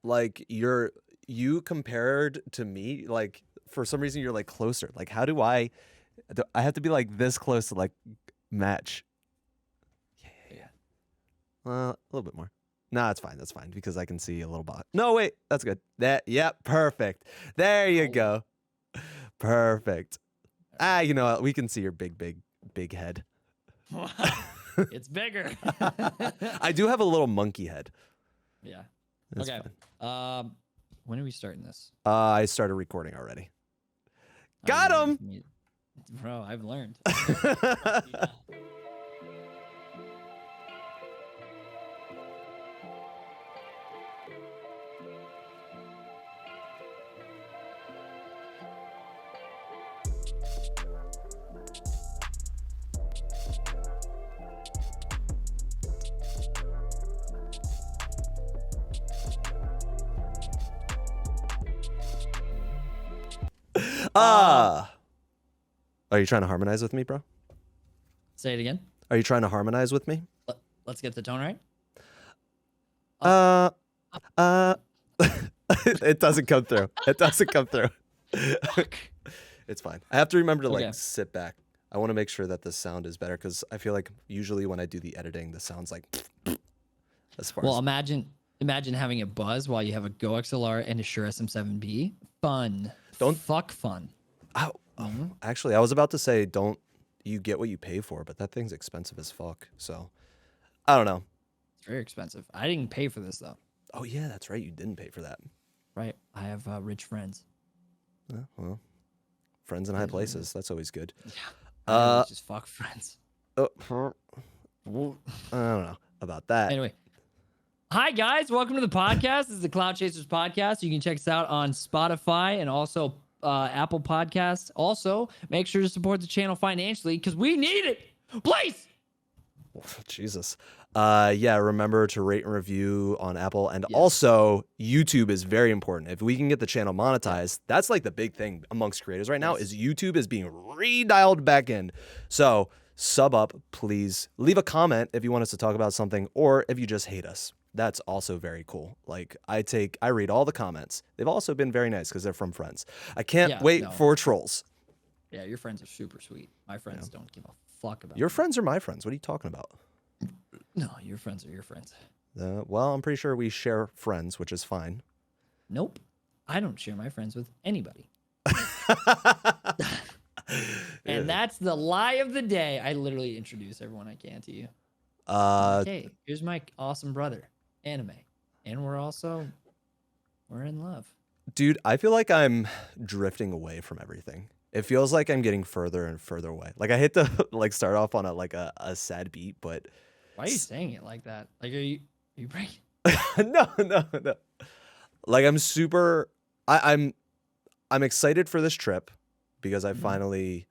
like you compared to me, like for some reason you're like closer. Like how do I have to be like this close to like match? Yeah. A little bit more. No, it's fine. That's fine because I can see a little bot. No, wait, that's good. Perfect. There you go. Perfect. You know what? We can see your big head. It's bigger. I do have a little monkey head. Yeah. That's okay. Fine. When are we starting this? I started recording already. Got him! Bro, I've learned. Are you trying to harmonize with me, bro? Say it again. Are you trying to harmonize with me? Let's get the tone right. It doesn't come through. It doesn't come through. It's fine. I have to remember to like sit back. I want to make sure that the sound is better because I feel like usually when I do the editing, the sound's like as far well, imagine having it buzz while you have a Go XLR and a Shure SM7B. Fun. Fun. Actually, I was about to say, don't you get what you pay for, but that thing's expensive as fuck. So, I don't know. It's very expensive. I didn't pay for this, though. Oh, yeah, that's right. You didn't pay for that. Right. I have rich friends. Well, friends in high places. That's always good. Yeah. Just fuck friends. I don't know about that. Anyway. Hi, guys. Welcome to the podcast. This is the Clout Chasers Podcast. You can check us out on Spotify and also Apple Podcasts. Also, make sure to support the channel financially because we need it. Please. Oh, Jesus. Yeah, remember to rate and review on Apple. And also, YouTube is very important. If we can get the channel monetized, that's like the big thing amongst creators right now is YouTube is being redialed back in. So sub up, please. Leave a comment if you want us to talk about something or if you just hate us. That's also very cool. Like I read all the comments. They've also been very nice because they're from friends. I can't wait for trolls. Yeah, your friends are super sweet. My friends don't give a fuck about your friends are my friends. What are you talking about? No, your friends are your friends. Well, I'm pretty sure we share friends, which is fine. Nope. I don't share my friends with anybody. And that's the lie of the day. I literally introduce everyone I can to you. Hey, here's my awesome brother, Anime. And we're in love. Dude, I feel like I'm drifting away from everything. It feels like I'm getting further and further away. Like I hate to like start off on a sad beat, but why are you saying it like that? Like are you breaking? No. Like I'm excited for this trip because I finally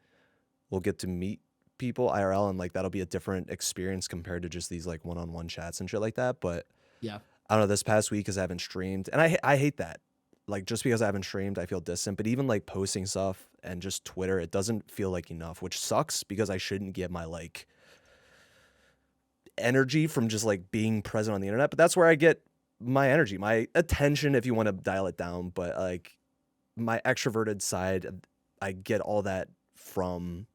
will get to meet people IRL and like that'll be a different experience compared to just these like one-on-one chats and shit like that. But yeah, I don't know, this past week because I haven't streamed and I hate that. Like just because I haven't streamed, I feel distant. But even like posting stuff and just Twitter, it doesn't feel like enough, which sucks because I shouldn't get my like energy from just like being present on the internet. But that's where I get my energy, my attention, if you want to dial it down. But like my extroverted side, I get all that from,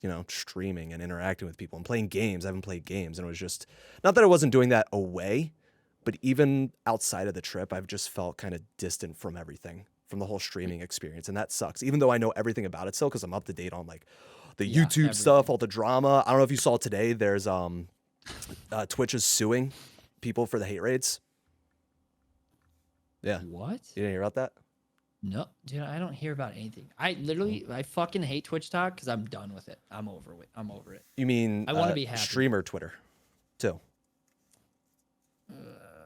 you know, streaming and interacting with people and playing games. I haven't played games, and it was just not that I wasn't doing that away. But even outside of the trip, I've just felt kind of distant from everything, from the whole streaming experience. And that sucks, even though I know everything about it still because I'm up to date on like the YouTube stuff, all the drama. I don't know if you saw today, there's Twitch is suing people for the hate raids. Yeah. What? You didn't hear about that? No, dude, I don't hear about anything. I fucking hate Twitch talk because I'm done with it. I'm over it. You mean I want to be happy. Streamer Twitter too?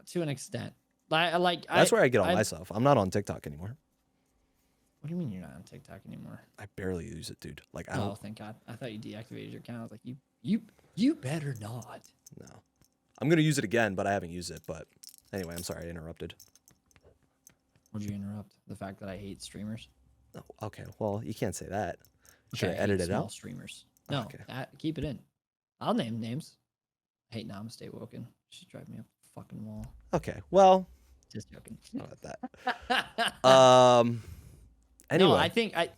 To an extent. That's where I get all my stuff. I'm not on TikTok anymore. What do you mean you're not on TikTok anymore? I barely use it, dude. Like I don't. Oh, thank God. I thought you deactivated your account. I was like, you better not. No. I'm gonna use it again, but I haven't used it. But anyway, I'm sorry I interrupted. What'd you interrupt? The fact that I hate streamers? Oh, okay. Well, you can't say that. Okay, Should I edit it out? Streamers. No, okay. Keep it in. I'll name names. I hate Namaste Woken. She's driving me up the fucking wall. Okay. Well, Just joking. How about that? Anyway. No, I think I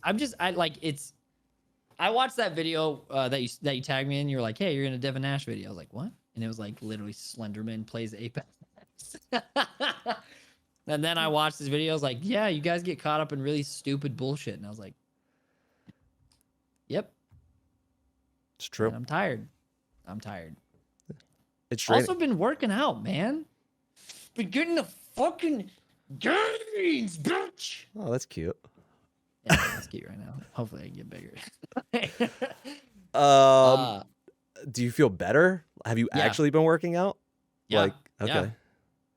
like it's. I watched that video that you tagged me in. You're like, hey, you're in a Devin Nash video. I was like, what? And it was like literally Slenderman plays Apex. And then I watched this video. I was like, yeah, you guys get caught up in really stupid bullshit. And I was like, yep, It's true. and I'm tired. I'm tired. It's draining. Also been working out, man. Been getting the fucking gains, bitch. Oh, that's cute. Yeah, that's cute right now. Hopefully I can get bigger. Do you feel better? Have you Yeah. actually been working out? Yeah. Like, okay.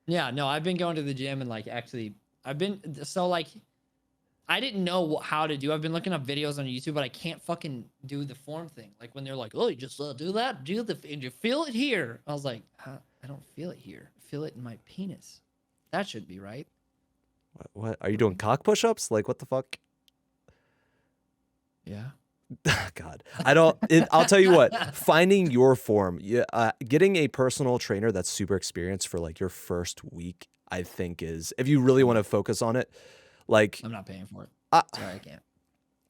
Yeah, no, I've been going to the gym and like actually I've been so like I didn't know how to do. I've been looking up videos on YouTube, but I can't fucking do the form thing. Like when they're like, "Oh, you just do that, and you feel it here." I was like, I don't feel it here. I feel it in my penis. That should be right. What? Are you doing cock push-ups? Like, what the fuck? Yeah. God, I don't. I'll tell you what. Finding your form, getting a personal trainer that's super experienced for like your first week, I think is if you really want to focus on it. Like, I'm not paying for it. I Sorry, I can't.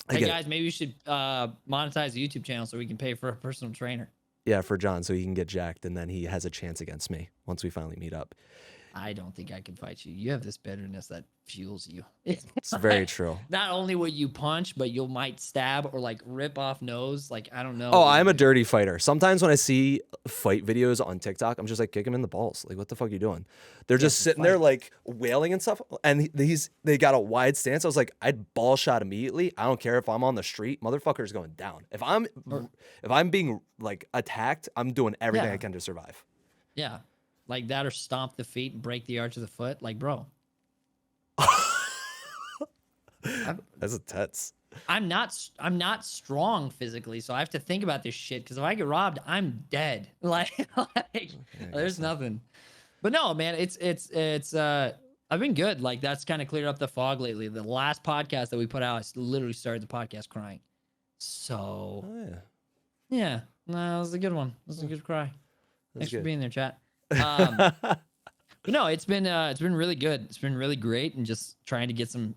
I Hey get it. guys, maybe we should monetize the YouTube channel so we can pay for a personal trainer. Yeah, for John, so he can get jacked, and then he has a chance against me once we finally meet up. I don't think I can fight you. You have this bitterness that fuels you. It's very true. Not only will you punch, but you might stab or like rip off nose. Like, I don't know. Oh, I'm a dirty fighter. Sometimes when I see fight videos on TikTok, I'm just like, kick him in the balls. Like, what the fuck are you doing? They're just sitting there like wailing and stuff. And they got a wide stance. I was like, I'd ball shot immediately. I don't care if I'm on the street. Motherfucker's going down. If I'm being like attacked, I'm doing everything I can to survive. Yeah. Like that or stomp the feet and break the arch of the foot. Like, bro. That's intense. I'm not strong physically, so I have to think about this shit because if I get robbed, I'm dead. Like there's nothing. But no, man, it's I've been good. Like that's kind of cleared up the fog lately. The last podcast that we put out, I literally started the podcast crying. So yeah, no, it was a good one. It was a good cry. Thanks for being there, chat. But no, it's been really good. It's been really great, and just trying to get some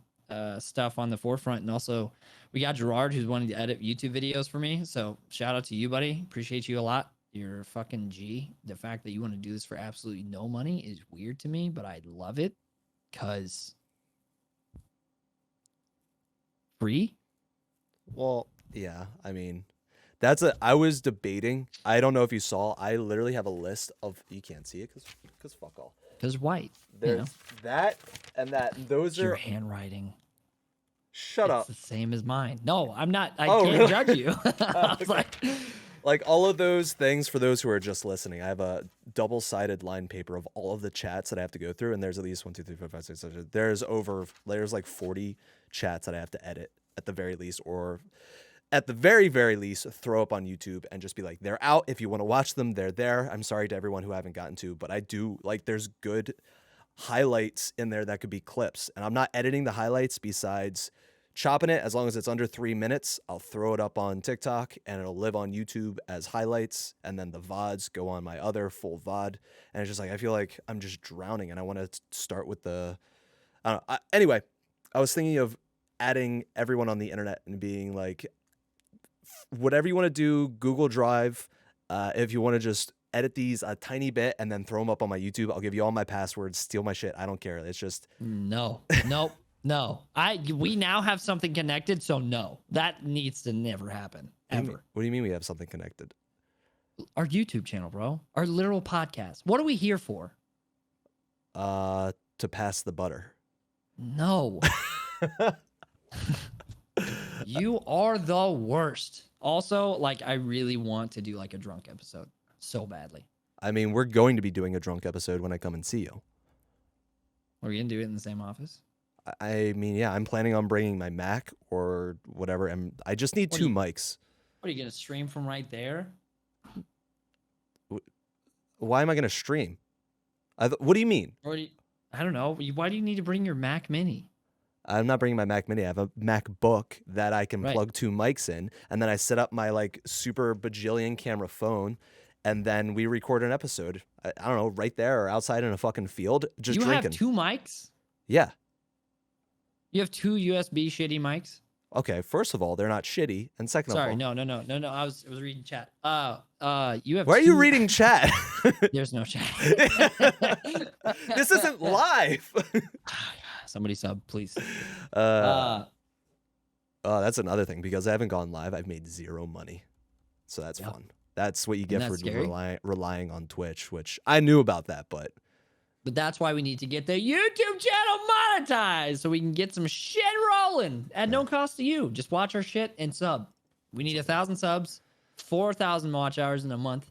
stuff on the forefront. And also, we got Gerard who's wanting to edit YouTube videos for me. So shout out to you, buddy. Appreciate you a lot. You're a fucking G. The fact that you want to do this for absolutely no money is weird to me, but I love it because free. Well, yeah. I mean, I was debating. I don't know if you saw. I literally have a list of. You can't see it because fuck all. Because white. There's that and that. Those Your are handwriting. Shut up. It's the same as mine. No, I'm not. I Oh, can't really? judge you. I was like all of those things for those who are just listening. I have a double-sided line paper of all of the chats that I have to go through, and there's at least 1, 2, 3, 4, 5, 6, 7. There's like 40 chats that I have to edit at the very least, or at the very, very least, throw up on YouTube and just be like, they're out. If you want to watch them, they're there. I'm sorry to everyone who I haven't gotten to, but I do like there's good highlights in there that could be clips. And I'm not editing the highlights besides chopping it. As long as it's under 3 minutes, I'll throw it up on TikTok and it'll live on YouTube as highlights. And then the VODs go on my other full VOD. And it's just like, I feel like I'm just drowning and I want to start with anyway, I was thinking of adding everyone on the internet and being like, whatever you want to do, Google Drive. If you want to just edit these a tiny bit and then throw them up on my YouTube, I'll give you all my passwords, steal my shit. I don't care. It's just no. We now have something connected, so no, that needs to never happen ever. What do you mean we have something connected? Our YouTube channel, bro. Our literal podcast. What are we here for? To pass the butter. No. You are the worst. Also, like, I really want to do like a drunk episode so badly. I mean, we're going to be doing a drunk episode when I come and see you. Are we gonna do it in the same office? I mean, yeah, I'm planning on bringing my Mac or whatever, and I just need two mics. What, are you gonna stream from right there? Why am I gonna stream? What do you mean? I don't know. Why do you need to bring your Mac Mini? I'm not bringing my Mac Mini. I have a MacBook that I can plug two mics in, and then I set up my like super bajillion camera phone, and then we record an episode. I don't know, right there or outside in a fucking field, just You drinking. have 2 mics? Yeah. You have 2 USB shitty mics? Okay, first of all, they're not shitty, and second Sorry, of all, no. I was reading chat. You have. Why are you reading chat? There's no chat. This isn't live. Somebody sub, please. Oh, that's another thing, because I haven't gone live. I've made 0 money, so that's fun. That's what you get for relying on Twitch, which I knew about that, but that's why we need to get the YouTube channel monetized so we can get some shit rolling at no cost to you. Just watch our shit and sub. We need 1,000 subs, 4,000 watch hours in a month,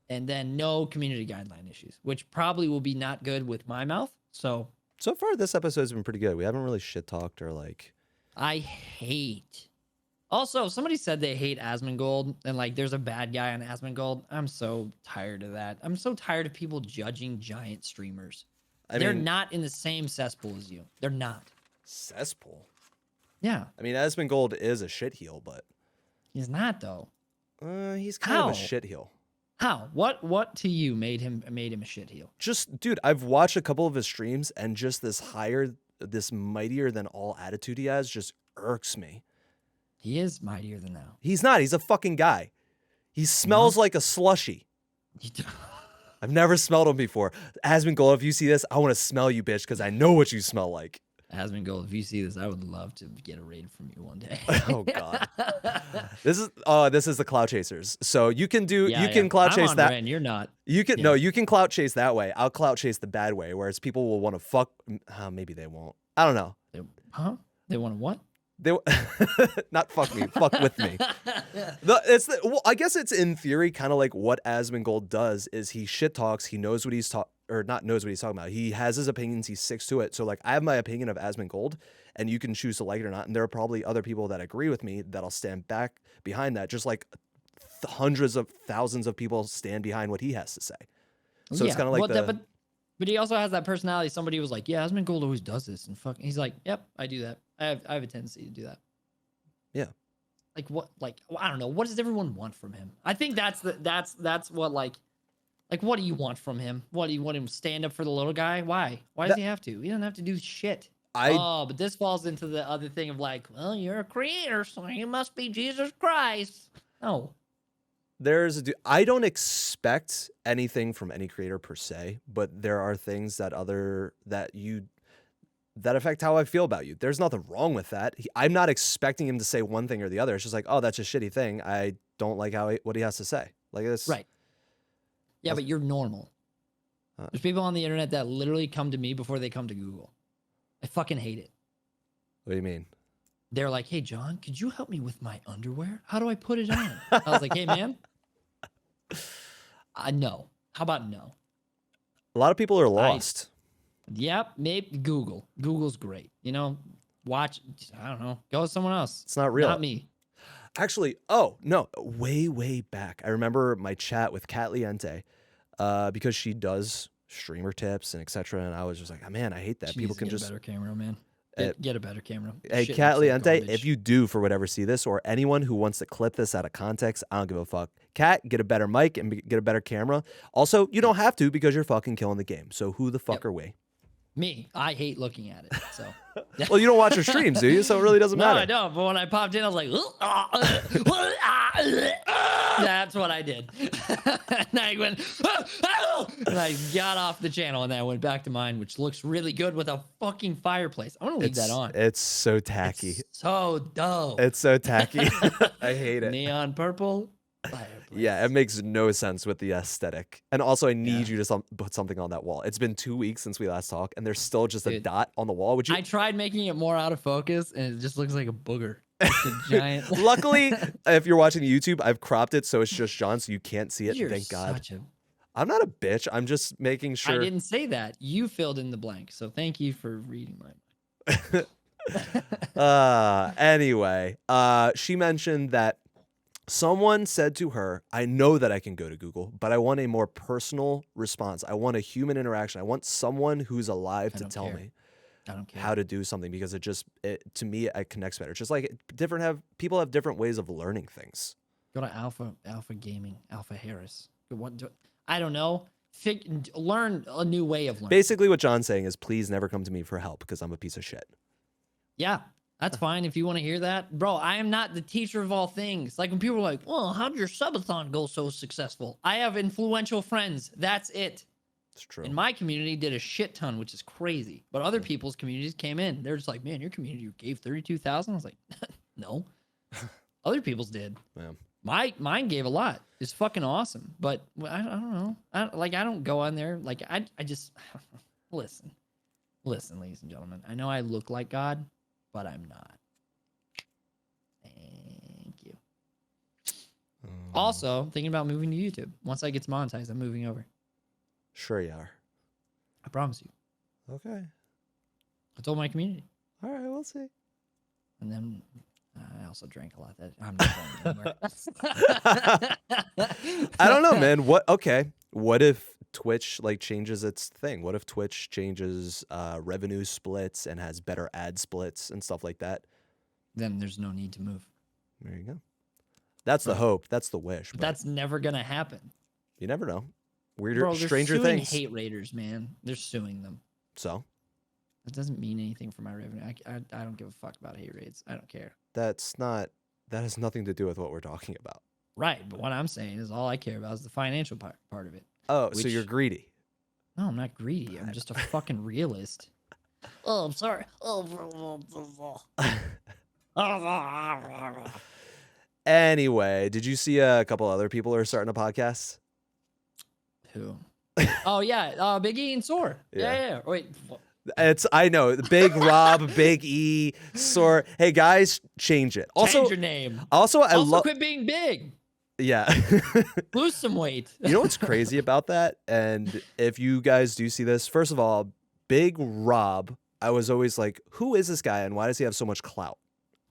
and then no community guideline issues, which probably will be not good with my mouth. So far this episode's been pretty good. We haven't really shit talked or like. I hate. Also, somebody said they hate Asmongold and like there's a bad guy on Asmongold. I'm so tired of that. I'm so tired of people judging giant streamers. They're not in the same cesspool as you. They're not. Cesspool? Yeah. I mean, Asmongold is a shitheel, but he's not though. He's kind of a shitheel. How? What to you made him a shitheel? Just, dude, I've watched a couple of his streams, and just this mightier than all attitude he has just irks me. He is mightier than thou. He's not. He's a fucking guy. He smells like a slushie. I've never smelled him before. Asmongold, if you see this, I want to smell you, bitch, because I know what you smell like. Asmongold, if you see this, I would love to get a raid from you one day. Oh God. This is the Clout Chasers. So you can clout chase that. Ren, you're not. You can no, you can clout chase that way. I'll clout chase the bad way, whereas people will want to fuck. Maybe they won't. I don't know. They want to what? They not fuck me, fuck with me. I guess it's in theory kind of like what Asmongold does is he shit talks. He knows what he's knows what he's talking about. He has his opinions. He sticks to it. So like I have my opinion of Asmongold, and you can choose to like it or not. And there are probably other people that agree with me that'll stand back behind that, just like hundreds of thousands of people stand behind what he has to say. So it's kind of like but he also has that personality. Somebody was like, "Yeah, Asmongold always does this," and he's like, "Yep, I do that. I have a tendency to do that." Yeah. Like what? Like I don't know. What does everyone want from him? I think that's what like what do you want from him? What do you want him to stand up for the little guy? Why? Why does he have to? He doesn't have to do shit. But this falls into the other thing of like, well, you're a creator, so you must be Jesus Christ. No. I don't expect anything from any creator per se, but there are things that affect how I feel about you. There's nothing wrong with that. I'm not expecting him to say one thing or the other. It's just like, oh, that's a shitty thing. I don't like what he has to say. Like this. Right. Yeah, but you're normal. There's people on the internet that literally come to me before they come to Google. I fucking hate it. What do you mean? They're like, "Hey, John, could you help me with my underwear? How do I put it on?" I was like, "Hey, man. No. How about no?" A lot of people are lost. Yep, maybe Google. Google's great. You know, watch. I don't know. Go with someone else. It's not real. Not me. Actually, oh no, way back. I remember my chat with Kat Liente, because she does streamer tips and etc. And I was just like, oh, man, I hate that. People can get a better camera, man. Get a better camera. Hey, Kat Liente, if you do for whatever see this, or anyone who wants to clip this out of context, I don't give a fuck. Kat, get a better mic and get a better camera. Also, you don't have to because you're fucking killing the game. So who the fuck are we? Me, I hate looking at it. So, well, you don't watch your streams, do you? So it really doesn't matter. No, I don't. But when I popped in, I was like, that's what I did. And I went, and I got off the channel, and then I went back to mine, which looks really good with a fucking fireplace. I'm gonna leave that on. It's so tacky. It's so dope. It's so tacky. I hate it. Neon purple. Fireplace. Yeah, it makes no sense with the aesthetic. And also, I need you to put something on that wall. It's been 2 weeks since we last talked, and there's still just a dot on the wall. I tried making it more out of focus, and it just looks like a booger. It's a giant. Luckily, if you're watching YouTube, I've cropped it so it's just John, so you can't see it. You're Thank God. Such a... I'm not a bitch. I'm just making sure. I didn't say that. You filled in the blank. So thank you for reading my. Anyway, she mentioned that someone said to her, I know that I can go to Google, but I want a more personal response. I want a human interaction. I want someone who's alive to tell me how to do something, because to me, it connects better. It's just like people have different ways of learning things. Go to Alpha Gaming, Alpha Harris. I don't know. Learn a new way of learning. Basically, what John's saying is, please never come to me for help because I'm a piece of shit. Yeah, that's fine if you want to hear that. Bro, I am not the teacher of all things. Like when people are like, well, how did your subathon go so successful? I have influential friends. That's it. It's true. In my community did a shit ton, which is crazy. But other people's communities came in. They're just like, man, your community gave 32,000. I was like, no. Other people's did. Yeah. Mine gave a lot. It's fucking awesome. But I don't know. I don't go on there. Like I just listen, ladies and gentlemen. I know I look like God, but I'm not. Thank you. Also, thinking about moving to YouTube. Once I get monetized, I'm moving over. Sure you are. I promise you. Okay. I told my community. All right, we'll see. And then I also drank a lot. I'm not going anywhere. I don't know, man. What if Twitch like changes its thing? What if Twitch changes revenue splits and has better ad splits and stuff like that? Then there's no need to move. There you go. That's the hope. That's the wish. But that's never gonna happen. You never know. Weirder, Bro, they're stranger suing things. hate raiders, man. They're suing them. So That doesn't mean anything for my revenue. I don't give a fuck about hate raids. I don't care. that has nothing to do with what we're talking about. Right, but what I'm saying is all I care about is the financial part of it. Oh, so you're greedy. No, I'm not greedy. I'm just a fucking realist. Oh, I'm sorry. Anyway, did you see a couple other people are starting a podcast? Who? Oh yeah, Big E and Soar. Yeah. Wait. I know, Big Rob, Big E, Soar. Hey guys, change it. Also, Change your name. Also, I love. Quit being big. Yeah. Lose some weight. You know what's crazy about that? And if you guys do see this, first of all, Big Rob, I was always like, who is this guy and why does he have so much clout?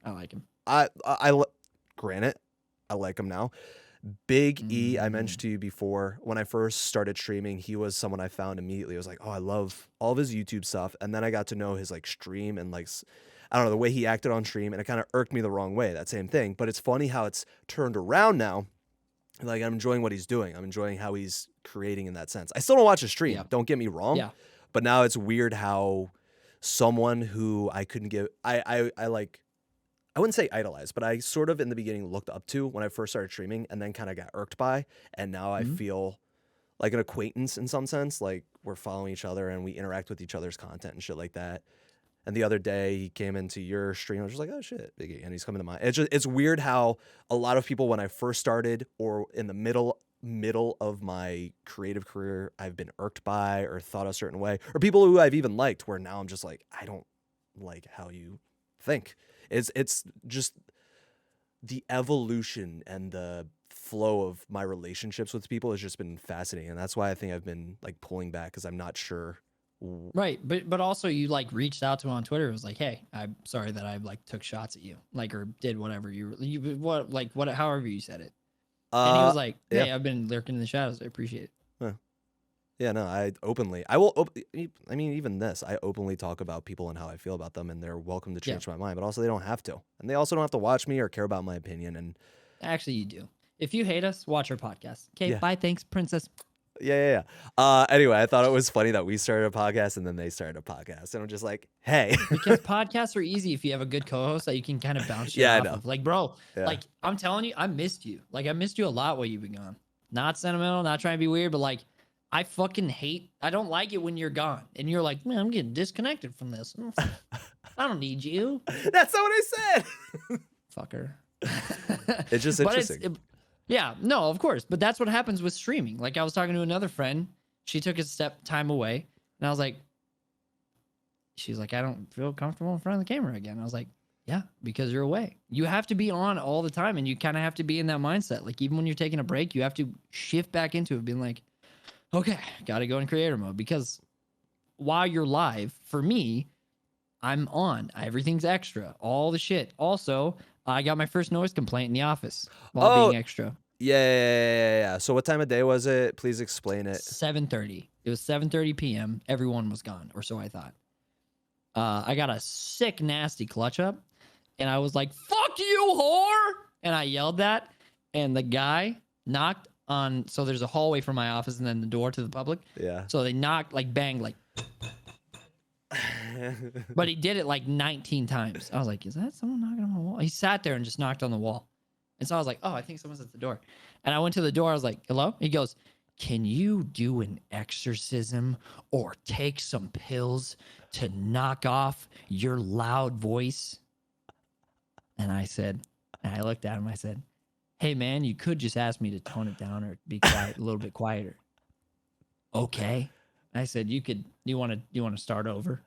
I like him. Granted, I like him now. Big E, I mentioned to you before, when I first started streaming, he was someone I found immediately. I was like, oh, I love all of his YouTube stuff. And then I got to know his like stream and like, I don't know, the way he acted on stream, and it kind of irked me the wrong way, that same thing. But it's funny how it's turned around now. Like, I'm enjoying what he's doing. I'm enjoying how he's creating in that sense. I still don't watch his stream. Yeah. Don't get me wrong. Yeah. But now it's weird how someone who I couldn't give, I wouldn't say idolize, but I sort of in the beginning looked up to when I first started streaming and then kind of got irked by. And now I feel like an acquaintance in some sense. Like we're following each other and we interact with each other's content and shit like that. And the other day he came into your stream. I was just like, oh shit, Biggie. And he's coming to mine. It's weird how a lot of people, when I first started or in the middle of my creative career, I've been irked by or thought a certain way, or people who I've even liked, where now I'm just like, I don't like how you think. It's just the evolution and the flow of my relationships with people has just been fascinating. And that's why I think I've been like pulling back, because I'm not sure. Right. But also you like reached out to him on Twitter. It was like, hey, I'm sorry that I like took shots at you, like, or did whatever however you said it. And he was like, hey, yeah. I've been lurking in the shadows. I appreciate it. Yeah, no, I mean, even this, I openly talk about people and how I feel about them, and they're welcome to change my mind, but also they don't have to. And they also don't have to watch me or care about my opinion. And actually, you do. If you hate us, watch our podcast. Okay, Yeah. bye. Thanks, princess. Yeah. Anyway, I thought it was funny that we started a podcast and then they started a podcast. And I'm just like, hey. Because podcasts are easy if you have a good co-host that you can kind of bounce shit Yeah, I off know. of. Like, bro, Yeah. like, I'm telling you, I missed you. Like, I missed you a lot while you've been gone. Not sentimental, not trying to be weird, but like, I don't like it when you're gone. And you're like, man, I'm getting disconnected from this. I don't need you. That's not what I said. Fucker. It's just But interesting. yeah, no, of course. But that's what happens with streaming. Like I was talking to another friend. She took a time away. And I was like, she's like, I don't feel comfortable in front of the camera again. I was like, yeah, because you're away. You have to be on all the time. And you kind of have to be in that mindset. Like even when you're taking a break, you have to shift back into it, being like, okay, got to go in creator mode. Because while you're live, for me, I'm on. Everything's extra. All the shit. Also, I got my first noise complaint in the office while being extra. Yeah. So what time of day was it? Please explain it. 7:30. It was 7:30 p.m. Everyone was gone, or so I thought. I got a sick, nasty clutch up, and I was like, fuck you, whore! And I yelled that, and the guy knocked so there's a hallway from my office and then the door to the public. Yeah. So they knocked, like banged, like, but he did it like 19 times. I was like, is that someone knocking on the wall? He sat there and just knocked on the wall. And so I was like, oh, I think someone's at the door. And I went to the door. I was like, hello? He goes, can you do an exorcism or take some pills to knock off your loud voice? And I said, and I looked at him, I said, hey man, you could just ask me to tone it down or be quiet, a little bit quieter. Okay. I said, you want to start over?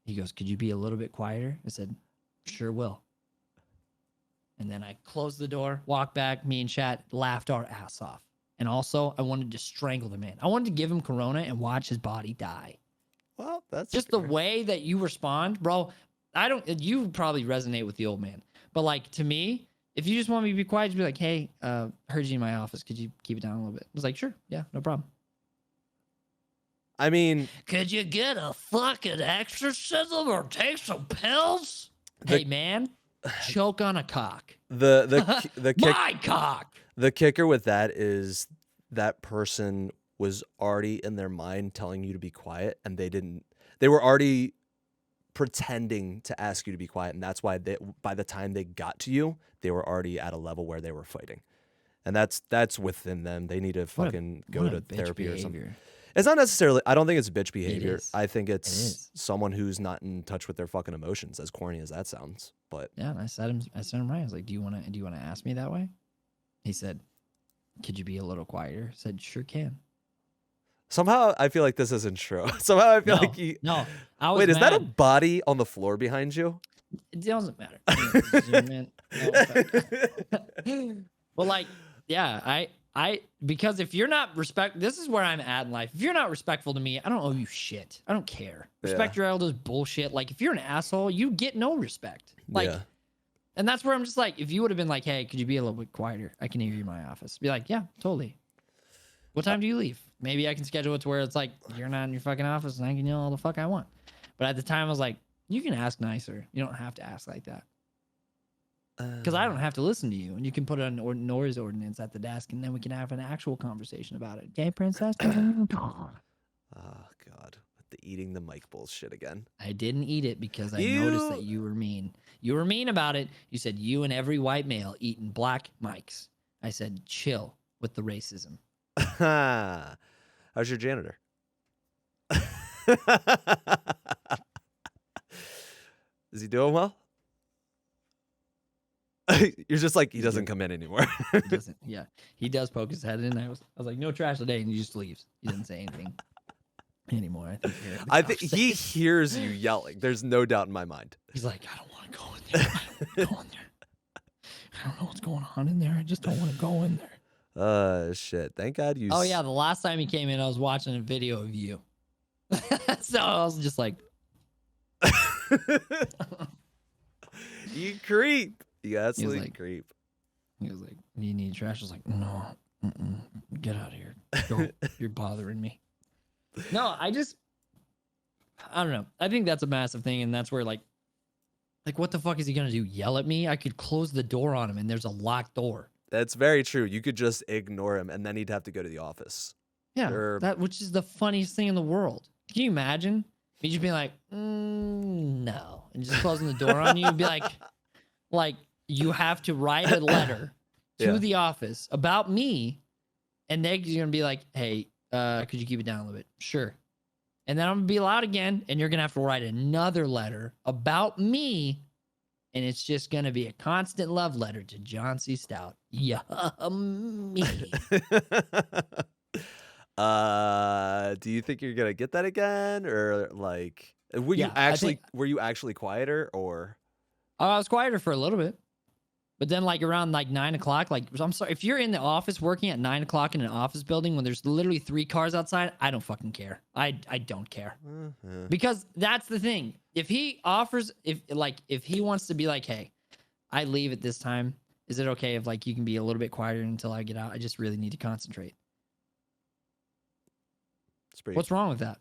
He goes, could you be a little bit quieter? I said, sure will. And then I closed the door, walked back, me and Chat laughed our ass off. And also, I wanted to strangle the man. I wanted to give him corona and watch his body die. Well, that's just the way that you respond, bro. You probably resonate with the old man. But like, to me, if you just want me to be quiet, just be like, hey, heard you in my office. Could you keep it down a little bit? I was like, sure. Yeah, no problem. I mean, could you get a fucking exorcism or take some pills? Hey, man, choke on a cock. My cock. The kicker with that is that person was already in their mind telling you to be quiet, and they were already pretending to ask you to be quiet, and that's why by the time they got to you, they were already at a level where they were fighting. And that's within them. They need to fucking go to therapy or something. It's not necessarily, I don't think it's bitch behavior. I think it's someone who's not in touch with their fucking emotions, as corny as that sounds. But yeah, and I said him right. I was like, do you want to ask me that way? He said, could you be a little quieter? I said, sure can. Somehow I feel like this isn't true. Somehow I feel like No, I was Wait, mad. Is that a body on the floor behind you? It doesn't matter. Well, like, yeah, because if you're not this is where I'm at in life. If you're not respectful to me, I don't owe you shit. I don't care. Respect your elders, bullshit. Like, if you're an asshole, you get no respect. Like, and that's where I'm just like, if you would have been like, hey, could you be a little bit quieter? I can hear you in my office. Be like, yeah, totally. What time do you leave? Maybe I can schedule it to where it's like, you're not in your fucking office and I can yell all the fuck I want. But at the time, I was like, you can ask nicer. You don't have to ask like that. Because I don't have to listen to you. And you can put a noise ordinance at the desk and then we can have an actual conversation about it. Okay, princess? Oh, God. With the eating the mic bullshit again. I didn't eat it because I noticed that you were mean. You were mean about it. You said you and every white male eating black mics. I said, chill with the racism. How's your janitor? Is he doing well? You're just like, he doesn't come in anymore. He doesn't. Yeah, he does poke his head in. I was like, no trash today, and he just leaves. He doesn't say anything anymore. I think he hears you yelling. There's no doubt in my mind. He's like, I don't want to go in there. I don't want to go in there. I don't know what's going on in there. I just don't want to go in there. Shit. Thank God you. Oh yeah, the last time he came in, I was watching a video of you. So I was just like, you creep. You absolutely creep. He was like, do you need trash? I was like, no, get out of here. Go. You're bothering me. No, I don't know. I think that's a massive thing, and that's where like what the fuck is he gonna do? Yell at me? I could close the door on him, and there's a locked door. That's very true. You could just ignore him, and then he'd have to go to the office. Yeah, which is the funniest thing in the world. Can you imagine me just being like, no, and just closing the door on you and be like you have to write a letter to the office about me, and they're gonna be like, hey, could you keep it down a little bit? Sure. And then I'm gonna be loud again, and you're gonna have to write another letter about me, and it's just gonna be a constant love letter to John C. Stout. Yummy. Do you think you're gonna get that again, or like, were you actually quieter, or? I was quieter for a little bit, but then like around like 9 o'clock, like, I'm sorry, if you're in the office working at 9 o'clock in an office building when there's literally 3 cars outside, I don't fucking care. I don't care. Because that's the thing. If he offers, if he wants to be like, hey, I leave at this time, is it okay if like you can be a little bit quieter until I get out? I just really need to concentrate. What's wrong with that?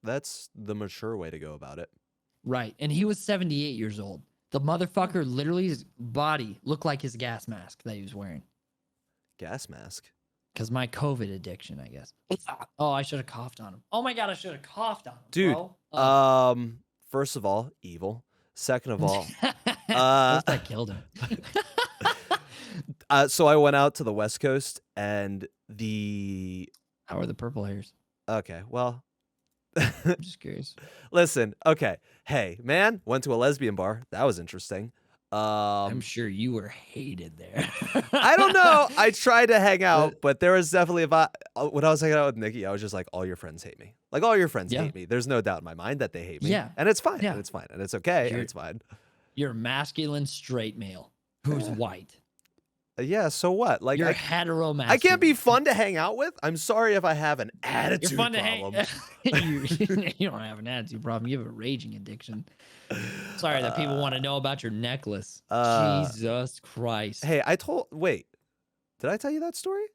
That's the mature way to go about it. Right. And he was 78 years old. The motherfucker, literally, his body looked like his gas mask that he was wearing. Gas mask? Because my COVID addiction, I guess. Oh, I should have coughed on him. Oh my God, I should have coughed on him, Dude, bro. first of all, evil. Second of all, First I killed him. so I went out to the West Coast and How are the purple hairs? okay, well, I'm just curious. listen, okay. Hey, man, went to a lesbian bar. That was interesting. I'm sure you were hated there. I don't know. I tried to hang out, but there was definitely when I was hanging out with Nikki, I was just like, all your friends hate me. Like all your friends hate me. There's no doubt in my mind that they hate me. Yeah. And it's fine. Yeah. And it's fine. And it's okay. And it's fine. You're a masculine straight male who's white. Yeah, so what? Like You're hetero-masculine. I can't be fun to hang out with. I'm sorry if I have an attitude You're fun problem. to hang. You don't have an attitude problem. You have a raging addiction. Sorry that people want to know about your necklace. Jesus Christ. Hey, wait. Did I tell you that story?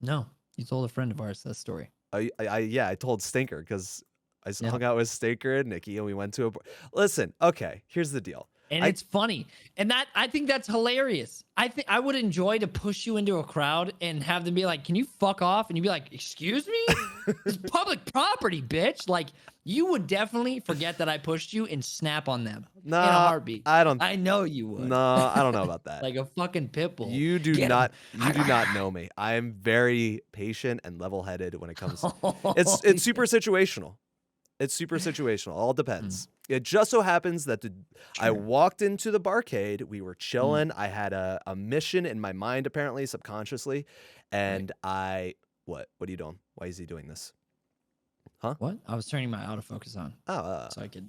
No, you told a friend of ours that story. I told Stinker because I hung out with Stinker and Nikki and we went to a bar. Listen, okay, here's the deal. And it's funny. And I think that's hilarious. I think I would enjoy to push you into a crowd and have them be like, "Can you fuck off?" And you'd be like, "Excuse me? It's public property, bitch." Like, you would definitely forget that I pushed you and snap on them in a heartbeat. I know you would. No, I don't know about that. Like a fucking pit bull. You do not know me. I am very patient and level-headed when it comes. It's super situational. It's super situational. All depends. It just so happens that I walked into the barcade. We were chilling. I had a mission in my mind, apparently, subconsciously. And what are you doing? Why is he doing this? Huh? What? I was turning my autofocus on. So I could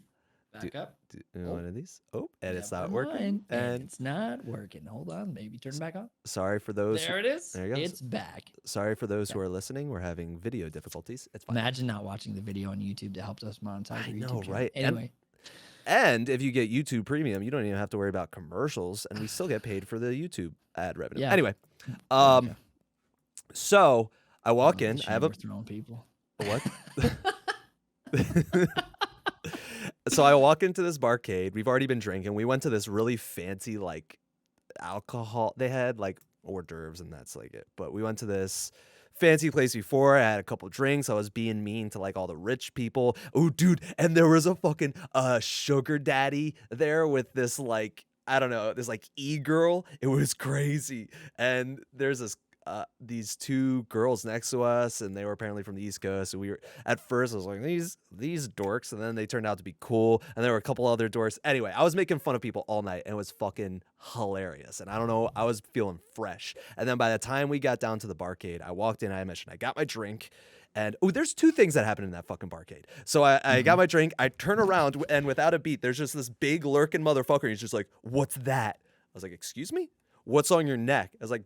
back up. One of these. Oh, and it's not working. And it's not working. Hold on. Maybe turn it back on. Sorry for those. There it is. There you go. It's back. Sorry for those who are listening. We're having video difficulties. It's fine. Imagine not watching the video on YouTube that helps us monetize. I know, right? Anyway. And if you get YouTube Premium, you don't even have to worry about commercials, and we still get paid for the YouTube ad revenue. Yeah. Anyway, so I walk in. I have throwing people. What? So I walk into this barcade. We've already been drinking. We went to this really fancy like alcohol. They had like hors d'oeuvres, and that's like it. But we went to this fancy place before. I had a couple drinks. I was being mean to like all the rich people. Oh, dude. And there was a fucking sugar daddy there with this like, I don't know, this like e-girl. It was crazy. And there's these two girls next to us, and they were apparently from the East Coast. And we were at first, I was like, these dorks, and then they turned out to be cool. And there were a couple other dorks. Anyway, I was making fun of people all night, and it was fucking hilarious. And I don't know, I was feeling fresh. And then by the time we got down to the barcade, I walked in. I mentioned I got my drink. And there's two things that happened in that fucking barcade. So I got my drink. I turn around, and without a beat, there's just this big lurking motherfucker. And he's just like, "What's that?" I was like, "Excuse me? What's on your neck?" I was like,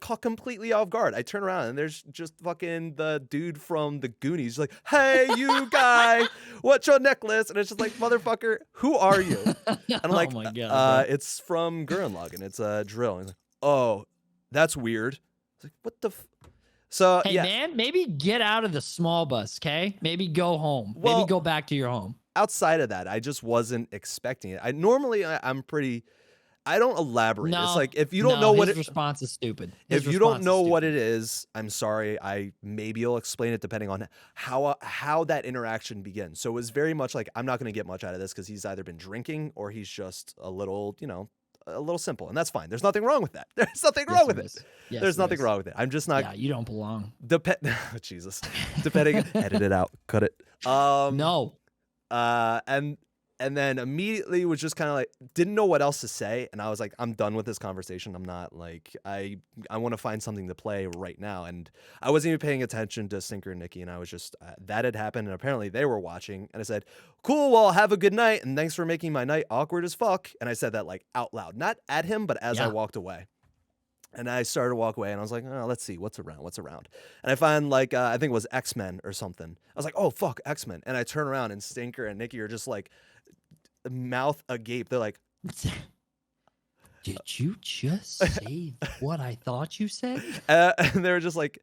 caught completely off guard. I turn around and there's just fucking the dude from the Goonies. He's like, "Hey, you guy, what's your necklace?" And it's just like, "Motherfucker, who are you?" And I'm like, "Oh my God, it's from Gurren Lagann. It's a drill." And he's like, "Oh, that's weird." I was like, "What the?" So hey, man, maybe get out of the small bus, okay? Maybe go home. Maybe go back to your home. Outside of that, I just wasn't expecting it. I'm pretty. I don't elaborate. No, it's like if you don't know what his response is stupid. If you don't know what it is, I'm sorry. Maybe you'll explain it depending on how that interaction begins. So it was very much like I'm not going to get much out of this because he's either been drinking or he's just a little simple, and that's fine. There's nothing wrong with that. There's nothing wrong with it. Yes, There's nothing wrong with it. I'm just not. Yeah, you don't belong. Jesus. Depending. Edit it out. Cut it. No. And then immediately was just kind of like, didn't know what else to say. And I was like, I'm done with this conversation. I'm not like, I want to find something to play right now. And I wasn't even paying attention to Stinker and Nikki. And I was just, that had happened. And apparently they were watching. And I said, "Cool, well, have a good night. And thanks for making my night awkward as fuck." And I said that like out loud, not at him, but as I walked away. And I started to walk away, and I was like, "Oh, let's see, what's around?" And I find like, I think it was X-Men or something. I was like, "Oh, fuck, X-Men." And I turn around, and Stinker and Nikki are just like, mouth agape. They're like, "Did you just say what I thought you said?" And they were just like,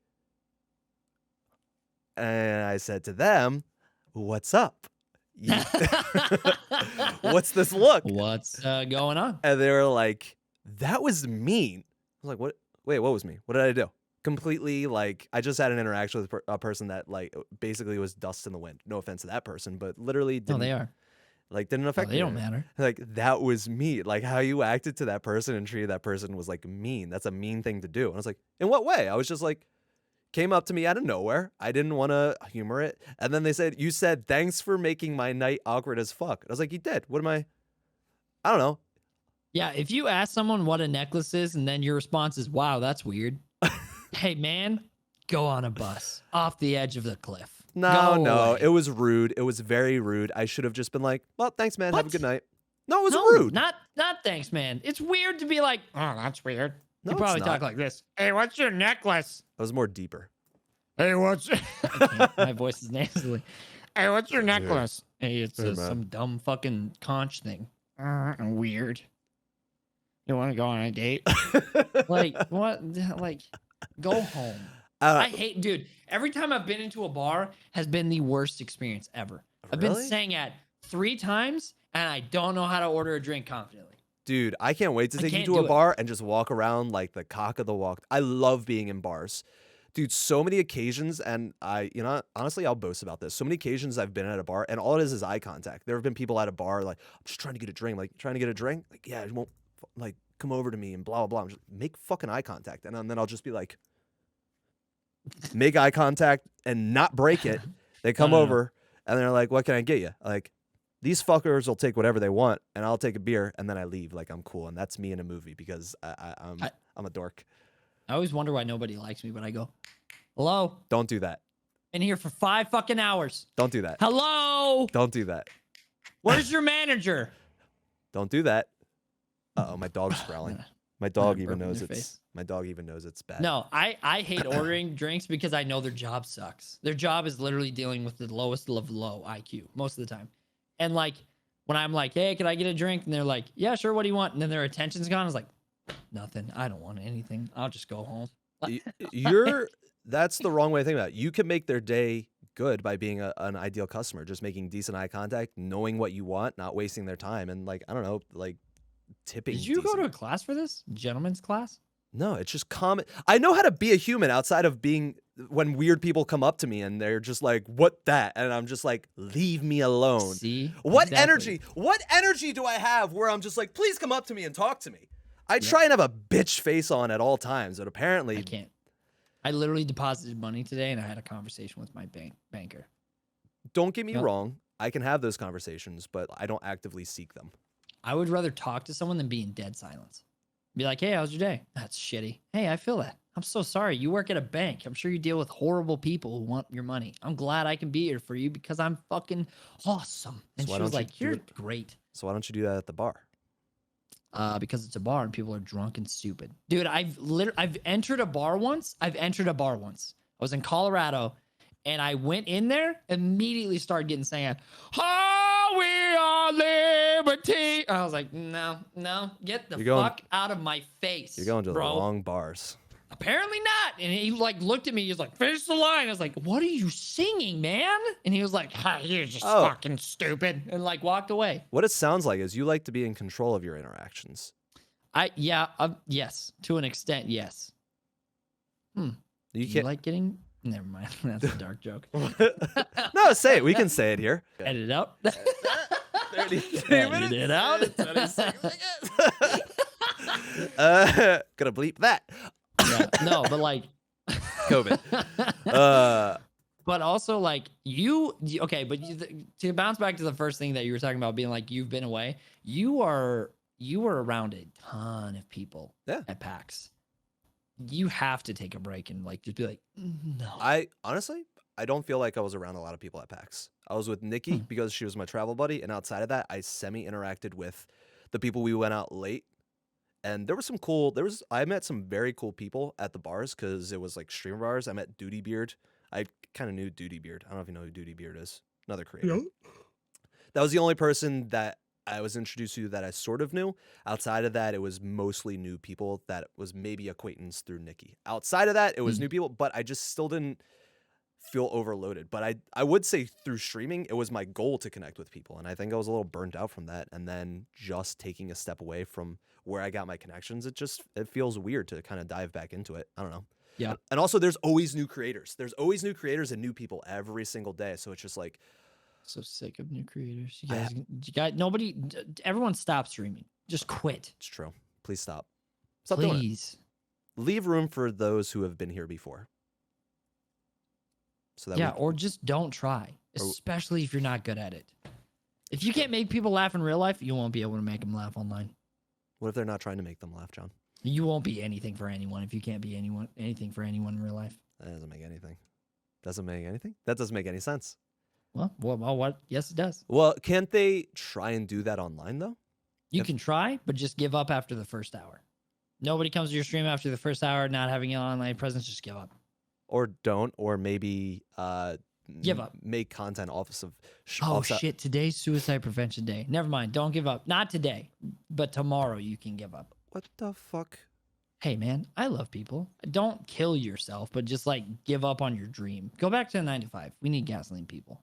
and I said to them, "What's up? What's this look? What's going on?" And they were like, "That was mean." I was like, wait, what was me? What did I do? Completely, like, I just had an interaction with a person that, like, basically was dust in the wind. No offense to that person, but literally No, didn't, they are. didn't affect They me. don't matter. Like, that was me. Like, how you acted to that person and treated that person was, like, mean. That's a mean thing to do. And I was like, in what way? I was just like, came up to me out of nowhere. I didn't want to humor it. And then they said, you said, thanks for making my night awkward as fuck. And I was like, you did. What am I don't know. Yeah, if you ask someone what a necklace is and then your response is, wow, that's weird. Hey, man, go on a bus off the edge of the cliff. No, it was rude. It was very rude. I should have just been like, well, thanks, man. Have a good night. No, it was rude. Not thanks, man. It's weird to be like, oh, that's weird. No, you probably it's talk not. like this. Hey, what's your necklace? I was more deeper. Hey, what's my voice is nasally. Hey, what's your necklace? Hey, it's some dumb fucking conch thing. Weird. You want to go on a date? Like, what? Like, go home. I hate, dude. Every time I've been into a bar has been the worst experience ever. I've been saying at 3 times, and I don't know how to order a drink confidently. Dude, I can't wait to take you to a bar and just walk around like the cock of the walk. I love being in bars. Dude, so many occasions, and honestly, I'll boast about this. So many occasions I've been at a bar, and all it is eye contact. There have been people at a bar like, I'm just trying to get a drink. Like, trying to get a drink? Like, yeah, you won't, like, come over to me and blah, blah, blah. I'm just, make fucking eye contact. And then I'll just be like, make eye contact and not break it. They come over, and they're like, what can I get you? Like, these fuckers will take whatever they want, and I'll take a beer, and then I leave like I'm cool. And that's me in a movie because I'm a dork. I always wonder why nobody likes me, but I go, hello? Don't do that. In here for 5 fucking hours. Don't do that. Hello? Don't do that. Where's your manager? Don't do that. Uh-oh, my dog's growling. My dog even knows it's bad. No, I hate ordering drinks because I know their job sucks. Their job is literally dealing with the lowest of low IQ most of the time. And like when I'm like, hey, can I get a drink? And they're like, yeah, sure. What do you want? And then their attention's gone. I was like, nothing. I don't want anything. I'll just go home. That's the wrong way to think about it. You can make their day good by being an ideal customer, just making decent eye contact, knowing what you want, not wasting their time, and like, I don't know, like tipping. Did you go to a class for this? Gentleman's class? No, it's just common. I know how to be a human outside of being when weird people come up to me and they're just like, what that? And I'm just like, leave me alone. See? What energy do I have where I'm just like, please come up to me and talk to me? I try and have a bitch face on at all times, but apparently I can't. I literally deposited money today and I had a conversation with my banker. Don't get me wrong. I can have those conversations, but I don't actively seek them. I would rather talk to someone than be in dead silence. Be like, hey, how's your day? That's shitty. Hey, I feel that. I'm so sorry. You work at a bank. I'm sure you deal with horrible people who want your money. I'm glad I can be here for you because I'm fucking awesome. And she was like, you're great. So why don't you do that at the bar? Because it's a bar and people are drunk and stupid. Dude, I've entered a bar once. I was in Colorado and I went in there, immediately started getting sang, oh, we are liberty. I was like, no, get the fuck out of my face. You're going to the wrong bars. Apparently not. And he like looked at me. He was like, finish the line. I was like, what are you singing, man? And he was like, you're just fucking stupid. And like walked away. What it sounds like is you like to be in control of your interactions. Yes. To an extent, yes. You like getting... Never mind. That's a dark joke. No, say it. We can say it here. Edit it out. 32 minutes. Edit it out. Gonna bleep that. Yeah, no, but like COVID. But also like to bounce back to the first thing that you were talking about being like you've been away, you were around a ton of people at PAX. You have to take a break and like just be like, no. I don't feel like I was around a lot of people at PAX. I was with Nikki because she was my travel buddy, and outside of that, I semi-interacted with the people we went out late. And there was I met some very cool people at the bars because it was like streamer bars. I met Duty Beard. I kind of knew Duty Beard. I don't know if you know who Duty Beard is. Another creator. That was the only person that I was introduced to that I sort of knew. Outside of that, it was mostly new people that was maybe acquaintance through Nikki. Outside of that, it was new people, but I just still didn't feel overloaded. But I would say through streaming, it was my goal to connect with people. And I think I was a little burnt out from that. And then just taking a step away from where I got my connections, it feels weird to kind of dive back into it. I don't know. Yeah. And also there's always new creators. There's always new creators and new people every single day. So it's just like, so sick of new creators. You guys, everyone stop streaming. Just quit. It's true. Please stop. Stop doing it. Please. Leave room for those who have been here before. So that or just don't try, especially if you're not good at it. If you can't make people laugh in real life, you won't be able to make them laugh online. What if they're not trying to make them laugh, John? You won't be anything for anyone if you can't be anything for anyone in real life. That doesn't make anything. Doesn't make anything? That doesn't make any sense. Well, what? Yes, it does. Well, can't they try and do that online, though? You can try, but just give up after the first hour. Nobody comes to your stream after the first hour, not having an online presence, just give up. Or don't, or maybe give up. Make content off of... Shit, today's Suicide Prevention Day. Never mind, don't give up. Not today, but tomorrow you can give up. What the fuck? Hey, man, I love people. Don't kill yourself, but just, like, give up on your dream. Go back to 9 to 5. We need gasoline people.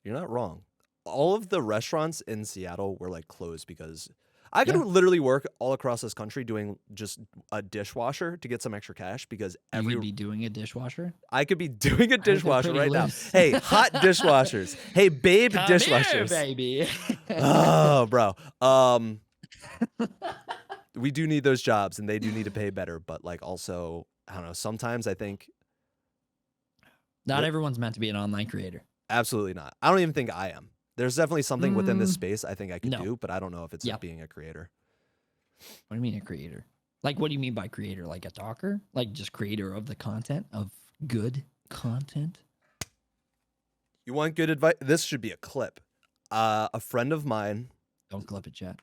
You're not wrong. All of the restaurants in Seattle were, like, closed because... I could literally work all across this country doing just a dishwasher to get some extra cash because you could be doing a dishwasher? I could be doing a dishwasher right now. Hey, hot dishwashers. Hey, babe dishwashers. Here, baby. Oh, bro. We do need those jobs and they do need to pay better. But like also, I don't know, sometimes I think. Not everyone's meant to be an online creator. Absolutely not. I don't even think I am. There's definitely something within this space I think I could do, but I don't know if it's like being a creator. What do you mean a creator? Like, what do you mean by creator? Like a talker? Like just creator of the content, of good content? You want good advice? This should be a clip. A friend of mine. Don't clip it, chat.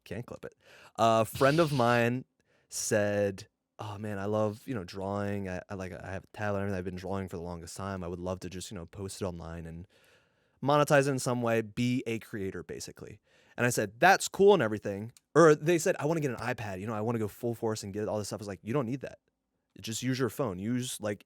Can't clip it. A friend of mine said, oh man, I love, drawing. I have a talent and I've been drawing for the longest time. I would love to just, post it online and monetize it in some way, be a creator basically. And I said, that's cool and everything. Or they said, I want to get an iPad, I want to go full force and get all this stuff. I was like, you don't need that. Just use your phone.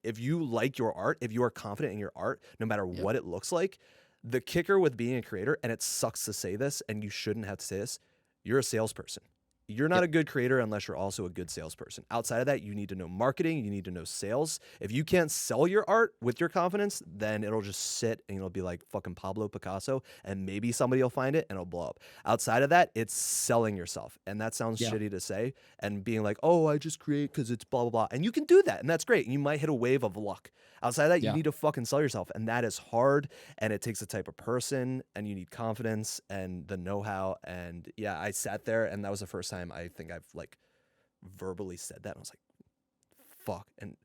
If you like your art, if you are confident in your art, no matter what it looks like, the kicker with being a creator, and it sucks to say this, and you shouldn't have to say this, you're a salesperson. You're not a good creator unless you're also a good salesperson. Outside of that, you need to know marketing. You need to know sales. If you can't sell your art with your confidence, then it'll just sit and it'll be like fucking Pablo Picasso and maybe somebody will find it and it'll blow up. Outside of that, it's selling yourself. And that sounds shitty to say and being like, oh, I just create because it's blah, blah, blah. And you can do that and that's great. And you might hit a wave of luck. Outside of that, you need to fucking sell yourself. And that is hard and it takes a type of person and you need confidence and the know-how. And yeah, I sat there and that was the first time I think I've like verbally said that. And I was like, fuck. And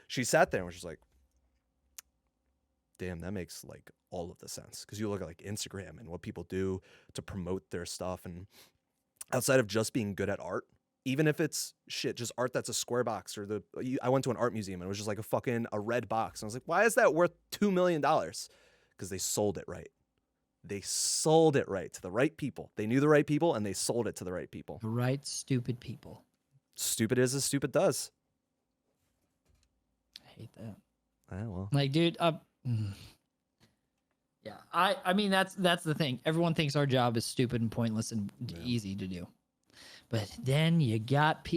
she sat there and was just like, damn, that makes like all of the sense. Because you look at like Instagram and what people do to promote their stuff. And outside of just being good at art, even if it's just art that's a square box or I went to an art museum and it was just like a red box. And I was like, why is that worth $2 million? Because they sold it right. They sold it right to the right people. They knew the right people and they sold it to the right people. The right stupid people. Stupid is as stupid does. I hate that. Well. Like, dude, yeah. I mean, that's the thing. Everyone thinks our job is stupid and pointless and easy to do. But then you got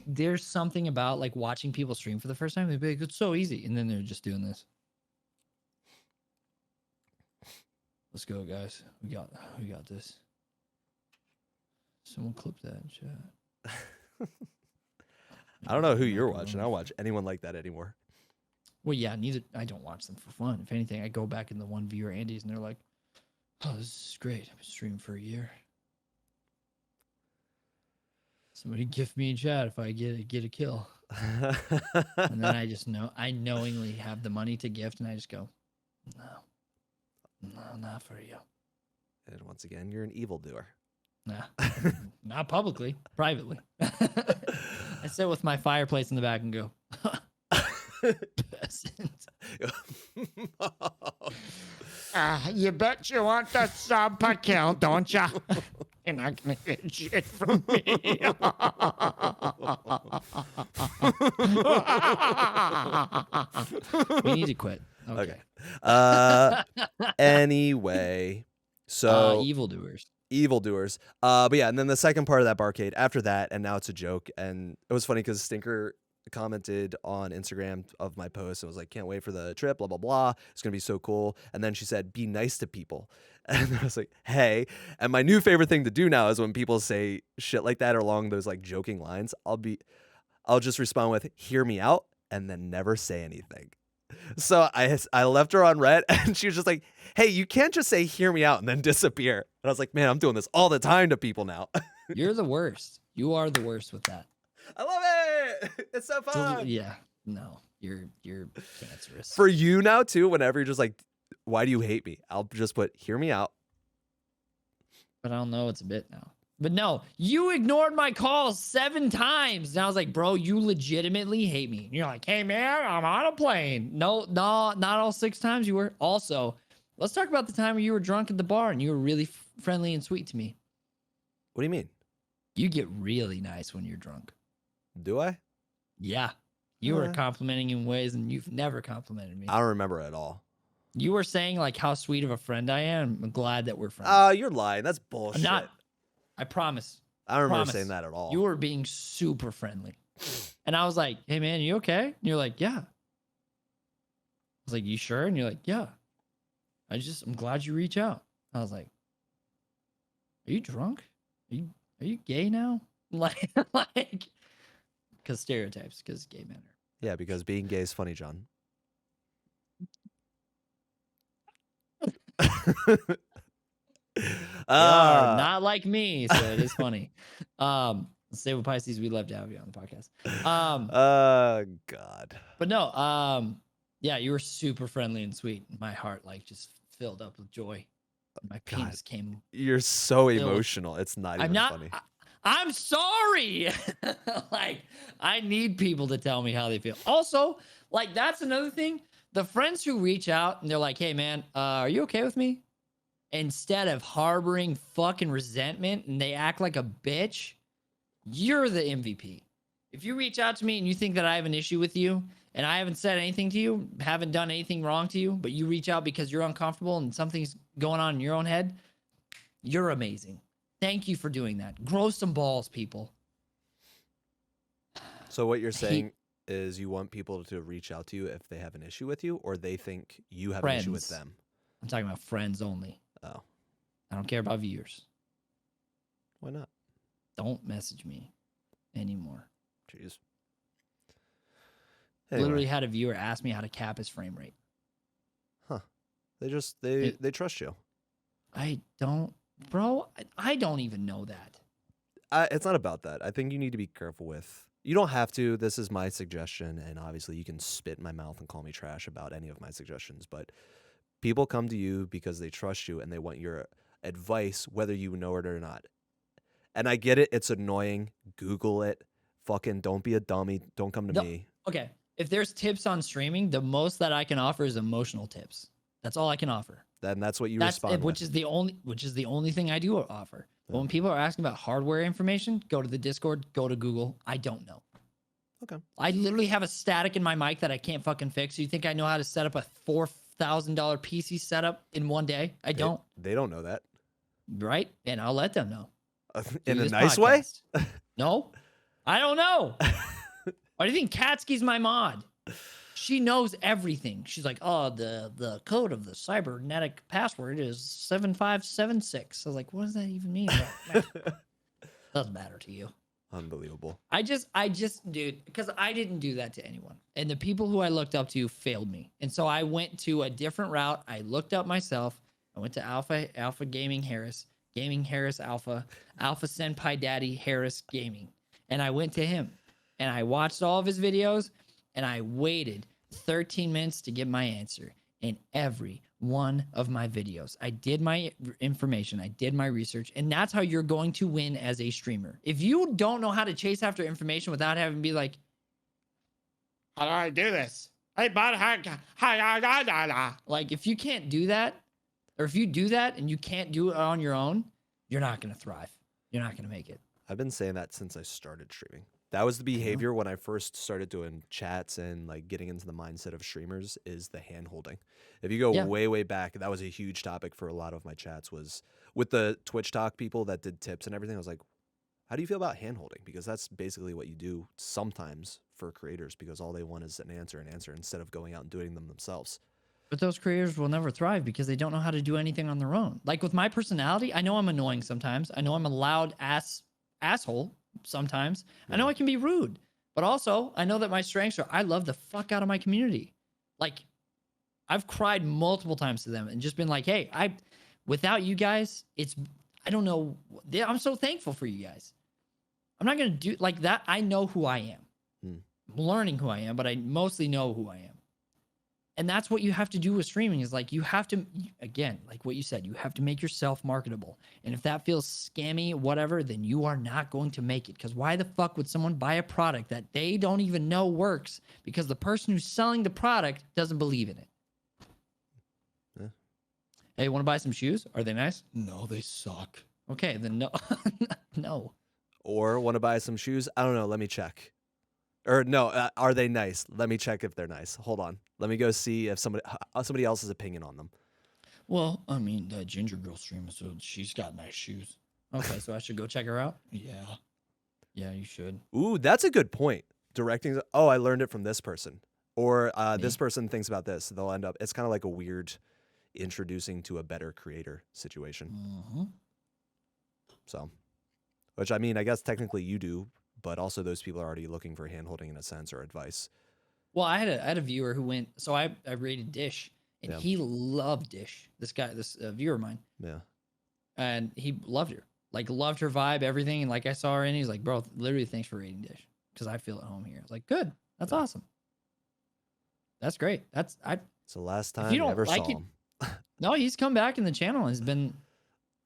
there's something about like watching people stream for the first time. They'd be like, it's so easy. And then they're just doing this. Let's go, guys. We got this. Someone clip that in chat. I don't know who you're watching. I don't watch anyone like that anymore. Well, yeah, I don't watch them for fun. If anything, I go back in the one viewer Andy's and they're like, oh, this is great. I've been streaming for a year. Somebody gift me in chat if I get a kill. And then I just I knowingly have the money to gift and I just go, no, not for you. And once again, you're an evildoer. Nah, not publicly, privately. I sit with my fireplace in the back and go, peasant. You bet you want the sub kill, don't ya? You're not gonna get shit from me. We need to quit. Okay. Anyway, so Evildoers. evildoers. But yeah, and then the second part of that barcade after that, and now it's a joke. And it was funny because Stinker commented on Instagram of my post and was like, can't wait for the trip, blah, blah, blah. It's going to be so cool. And then she said, be nice to people. And I was like, hey. And my new favorite thing to do now is when people say shit like that or along those like joking lines, I'll just respond with, hear me out, and then never say anything. So I left her on red, and she was just like, hey, you can't just say hear me out and then disappear. And I was like, man, I'm doing this all the time to people now. You're the worst. You are the worst with that. I love it. It's so fun. Yeah. No, you're cancerous. For you now too, whenever you're just like, why do you hate me? I'll just put hear me out. But I don't know, it's a bit now. But no, you ignored my calls 7 times. And I was like, bro, you legitimately hate me. And you're like, hey man, I'm on a plane. No, not all 6 times you were. Also, let's talk about the time where you were drunk at the bar and you were really friendly and sweet to me. What do you mean? You get really nice when you're drunk. Do I? Yeah. You were complimenting in ways and you've never complimented me. I don't remember it at all. You were saying like how sweet of a friend I am. I'm glad that we're friends. You're lying. That's bullshit. I'm not. I promise. I don't remember saying that at all. You were being super friendly. And I was like, hey man, you okay? And you're like, yeah. I was like, you sure? And you're like, yeah. I'm glad you reach out. I was like, are you drunk? Are you gay now? Like, because stereotypes, because gay men are. Yeah, because being gay is funny, John. Not like me, so it is funny. Say with Pisces, we love to have you on the podcast. God. But no, yeah, you were super friendly and sweet. My heart like just filled up with joy. My penis came. You're so emotional. It's not even funny. I'm sorry. Like, I need people to tell me how they feel. Also, like, that's another thing. The friends who reach out and they're like, hey, man, are you okay with me? Instead of harboring fucking resentment and they act like a bitch, you're the MVP. If you reach out to me and you think that I have an issue with you and I haven't said anything to you, haven't done anything wrong to you, but you reach out because you're uncomfortable and something's going on in your own head, you're amazing. Thank you for doing that. Grow some balls, people. So what you're saying is you want people to reach out to you if they have an issue with you or they think you have an issue with them? I'm talking about friends only. Oh. I don't care about viewers. Why not? Don't message me anymore. Jeez. Anyway. Literally had a viewer ask me how to cap his frame rate. Huh. They trust you. I don't, bro. I don't even know that. It's not about that. I think you need to be careful with. You don't have to. This is my suggestion, and obviously you can spit in my mouth and call me trash about any of my suggestions, but people come to you because they trust you and they want your advice, whether you know it or not. And I get it. It's annoying. Google it. Fucking don't be a dummy. Don't come to me. Okay. If there's tips on streaming, the most that I can offer is emotional tips. That's all I can offer. Then that's what you respond which is the only thing I do offer. But when people are asking about hardware information, go to the Discord, go to Google. I don't know. Okay. I literally have a static in my mic that I can't fucking fix. You think I know how to set up a $4,000 PC setup in one day? I don't. They don't know that. Right? And I'll let them know. In a nice way? No, I don't know. Why do you think Katsuki's my mod? She knows everything. She's like, oh, the code of the cybernetic password is 7576. I was like, what does that even mean? Doesn't matter to you. Unbelievable. I just, dude, because I didn't do that to anyone. And the people who I looked up to failed me. And so I went to a different route. I looked up myself. I went to Alpha Gaming Harris Alpha Senpai Daddy Harris Gaming. And I went to him and I watched all of his videos and I waited 13 minutes to get my answer in every one of my videos. I did my information. I did my research. And that's how you're going to win as a streamer. If you don't know how to chase after information without having to be like, how do I do this? Like, if you can't do that, or if you do that and you can't do it on your own, you're not going to thrive. You're not going to make it. I've been saying that since I started streaming. That was the behavior when I first started doing chats and like getting into the mindset of streamers is the hand holding. If you go way back, that was a huge topic for a lot of my chats was with the Twitch Talk people that did tips and everything. I was like, how do you feel about hand holding? Because that's basically what you do sometimes for creators because all they want is an answer instead of going out and doing them themselves. But those creators will never thrive because they don't know how to do anything on their own. Like with my personality, I know I'm annoying sometimes. I know I'm a loud asshole sometimes. I know I can be rude, but also I know that my strengths are I love the fuck out of my community. Like I've cried multiple times to them and just been like, hey, without you guys, I don't know. I'm so thankful for you guys. I'm not going to do like that. I know who I am. I'm learning who I am, but I mostly know who I am. And that's what you have to do with streaming is like, you have to, again, like what you said, you have to make yourself marketable. And if that feels scammy, whatever, then you are not going to make it. Because why the fuck would someone buy a product that they don't even know works because the person who's selling the product doesn't believe in it? Yeah. Hey, want to buy some shoes? Are they nice? No, they suck. Okay, then no. No. Or want to buy some shoes? I don't know. Let me check. Or no, are they nice? Let me check if they're nice. Hold on. Let me go see if somebody else's opinion on them. Well, I mean, the Ginger Girl streamer, so she's got nice shoes. Okay, so I should go check her out? Yeah. Yeah, you should. Ooh, that's a good point. Directing, oh, I learned it from this person. Or this person thinks about this. They'll end up, it's kind of like a weird introducing to a better creator situation. Mm-hmm. So, which I mean, I guess technically you do, but also those people are already looking for hand-holding in a sense or advice. Well, I had a viewer who went, so I rated Dish, and he loved Dish. This guy, this viewer of mine. Yeah. And he loved her. Like, loved her vibe, everything. And like, I saw her and he's like, bro, literally thanks for rating Dish. Because I feel at home here. I was like, good. That's awesome. That's great. It's the last time you ever saw him. No, he's come back in the channel and has been,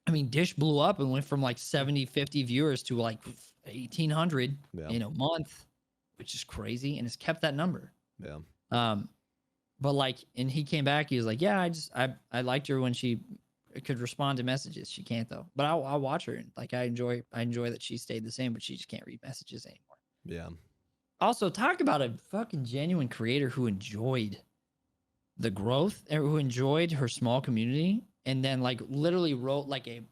I mean, Dish blew up and went from like 70, 50 viewers to like 1,800 in a month, which is crazy. And has kept that number. Yeah. But like, and he came back, he was like, yeah, I liked her when she could respond to messages. She can't though, but I'll watch her. And like, I enjoy that she stayed the same, but she just can't read messages anymore. Yeah. Also, talk about a fucking genuine creator who enjoyed the growth, who enjoyed her small community, and then like literally wrote like a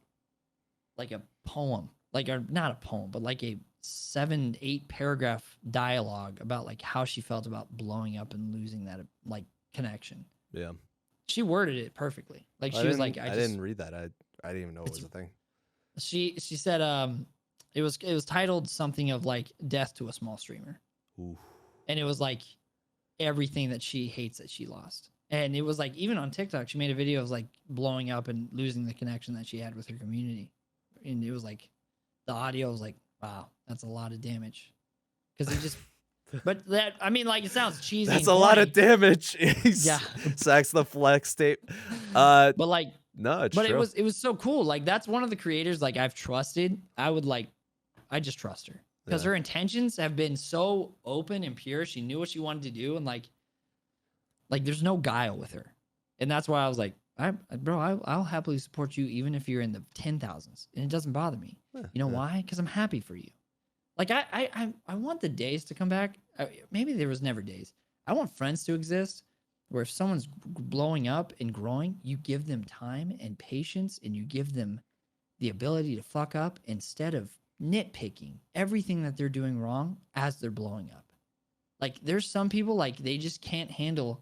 poem, like, or not a poem, but like a 7-8 paragraph dialogue about like how she felt about blowing up and losing that like connection. Yeah. She worded it perfectly. Like she was like, I didn't read that. I didn't even know it was a thing. She said it was titled something of like death to a small streamer. Ooh. And it was like everything that she hates that she lost. And it was like, even on TikTok, she made a video of like blowing up and losing the connection that she had with her community. And it was like, the audio was like, wow, that's a lot of damage. Because it just, but that, I mean, like, it sounds cheesy. That's a lot of damage. Yeah. Sax the flex tape. But like, no, it's but true. it was so cool. Like, that's one of the creators, like, I've trusted. I just trust her. Because her intentions have been so open and pure. She knew what she wanted to do. And like there's no guile with her. And that's why I was like, I'll happily support you even if you're in the 10,000s. And it doesn't bother me. You know why? Because I'm happy for you. Like, I want the days to come back. Maybe there was never days. I want friends to exist where if someone's blowing up and growing, you give them time and patience and you give them the ability to fuck up instead of nitpicking everything that they're doing wrong as they're blowing up. Like, there's some people, like, they just can't handle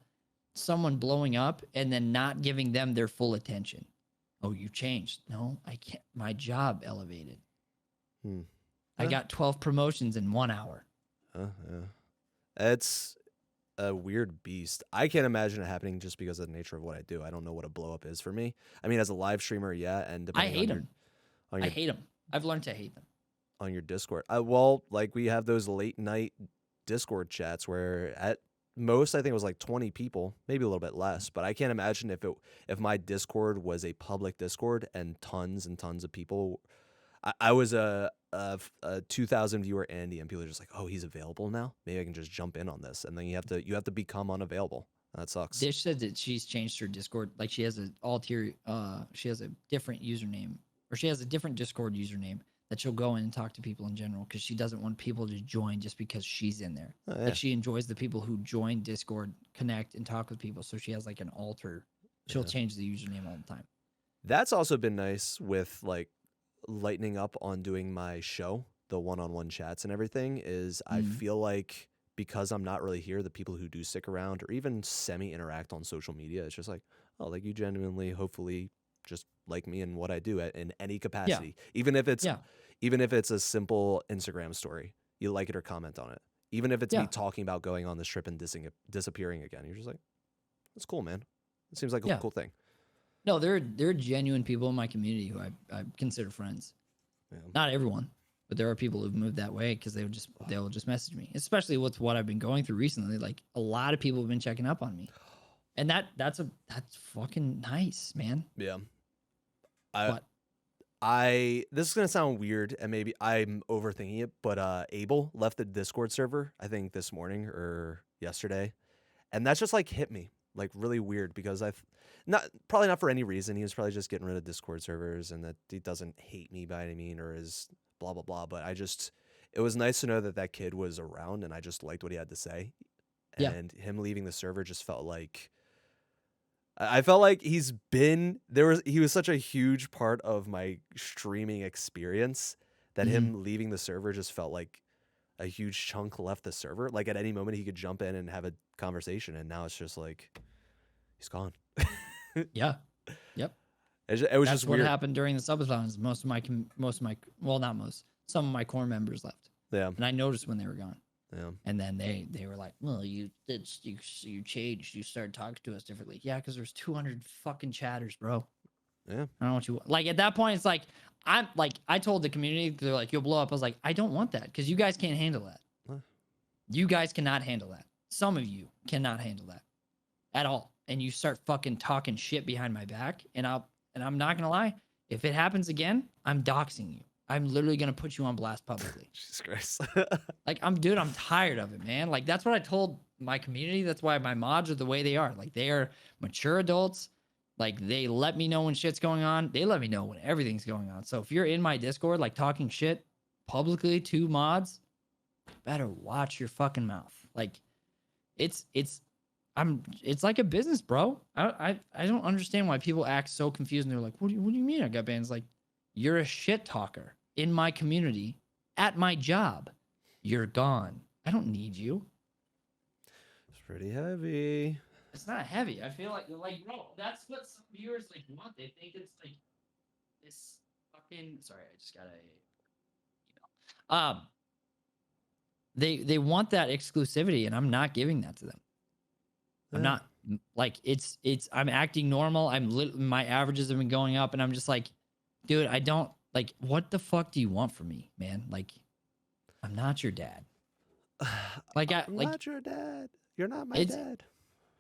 someone blowing up and then not giving them their full attention. Oh, you changed. No, I can't. My job elevated. I got 12 promotions in 1 hour. Yeah. It's a weird beast. I can't imagine it happening just because of the nature of what I do. I don't know what a blow up is for me. I mean, as a live streamer, yeah. And I hate them. I hate them. I've learned to hate them. On your Discord. Well, like, we have those late night Discord chats where at most I think it was like 20 people, maybe a little bit less, but I can't imagine if my Discord was a public Discord and tons of people. I was a 2,000 viewer Andy, and people are just like, oh, he's available now, maybe I can just jump in on this, and then you have to become unavailable. That sucks. Dish said that she's changed her Discord, like she has she has a different username or she has a different Discord username that she'll go in and talk to people in general because she doesn't want people to join just because she's in there. Oh, yeah. Like she enjoys the people who join Discord, connect, and talk with people. So she has like an alter. She'll change the username all the time. That's also been nice with like lightening up on doing my show, the one-on-one chats and everything, is I feel like because I'm not really here, the people who do stick around or even semi-interact on social media, it's just like, oh, like you genuinely, hopefully just like me and what I do in any capacity. Even if it's a simple Instagram story, you like it or comment on it. Even if it's me talking about going on this trip and disappearing again, you're just like, that's cool, man. It seems like a cool thing. No, there are genuine people in my community who I consider friends. Yeah. Not everyone, but there are people who've moved that way because they'll just message me, especially with what I've been going through recently. Like a lot of people have been checking up on me, and that's fucking nice, man. Yeah. This is gonna sound weird, and maybe I'm overthinking it, but Abel left the Discord server, I think this morning or yesterday, and that's just like hit me like really weird because probably not for any reason. He was probably just getting rid of Discord servers, and that he doesn't hate me by any mean or is blah blah blah. But it was nice to know that kid was around, and I just liked what he had to say. And him leaving the server just felt like. I felt like he was such a huge part of my streaming experience that him leaving the server just felt like a huge chunk left the server. Like at any moment he could jump in and have a conversation, and now it's just like he's gone. Yeah. Yep. It was That's just what weird. happened during the subathons. Some of my core members left. Yeah. And I noticed when they were gone. Yeah. And then they were like, well, you changed. You started talking to us differently. Yeah, because there's 200 fucking chatters, bro. Yeah. I don't want you like at that point. It's like I told the community, they're like, you'll blow up. I was like, I don't want that because you guys can't handle that. Huh. You guys cannot handle that. Some of you cannot handle that at all. And you start fucking talking shit behind my back, and I'm not gonna lie, if it happens again, I'm doxing you. I'm literally gonna put you on blast publicly. Jesus Christ. Like I'm tired of it, man. Like that's what I told my community. That's why my mods are the way they are. Like they are mature adults. Like they let me know when shit's going on. They let me know when everything's going on. So if you're in my Discord, like talking shit publicly to mods, better watch your fucking mouth. Like it's like a business, bro. I don't understand why people act so confused and they're like, what do you mean I got banned? It's like, you're a shit talker in my community at my job. You're gone. I don't need you. It's pretty heavy. It's not heavy. I feel like bro, that's what some viewers like want. They think it's like this fucking sorry, I just got a they want that exclusivity, and I'm not giving that to them. I'm not like I'm acting normal. My averages have been going up, and I'm just like, dude, I don't like. What the fuck do you want from me, man? Like, I'm not your dad. Like I'm not your dad. You're not my dad.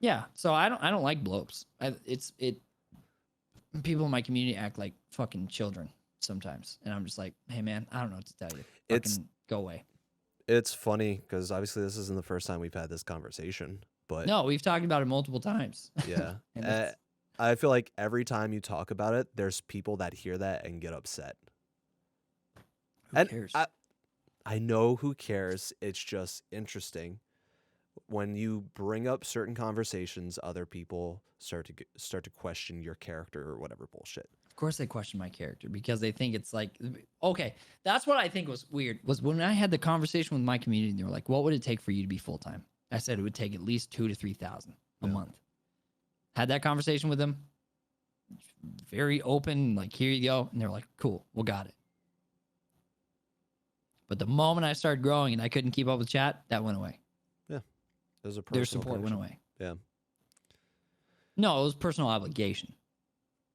Yeah, so I don't like blow-ups. People in my community act like fucking children sometimes, and I'm just like, hey man, I don't know what to tell you. Fucking go away. It's funny because obviously this isn't the first time we've had this conversation. But no, we've talked about it multiple times. Yeah. I feel like every time you talk about it, there's people that hear that and get upset. Who cares? I know who cares. It's just interesting. When you bring up certain conversations, other people start to question your character or whatever bullshit. Of course they question my character because they think it's like, okay, that's what I think was weird, was when I had the conversation with my community, they were like, what would it take for you to be full-time? I said it would take at least 2,000 to 3,000 a month. Had that conversation with them. Very open, like, here you go. And they're like, cool, we got it. But the moment I started growing and I couldn't keep up with chat, that went away. Yeah. It was a their support went away. Yeah. No, it was personal obligation.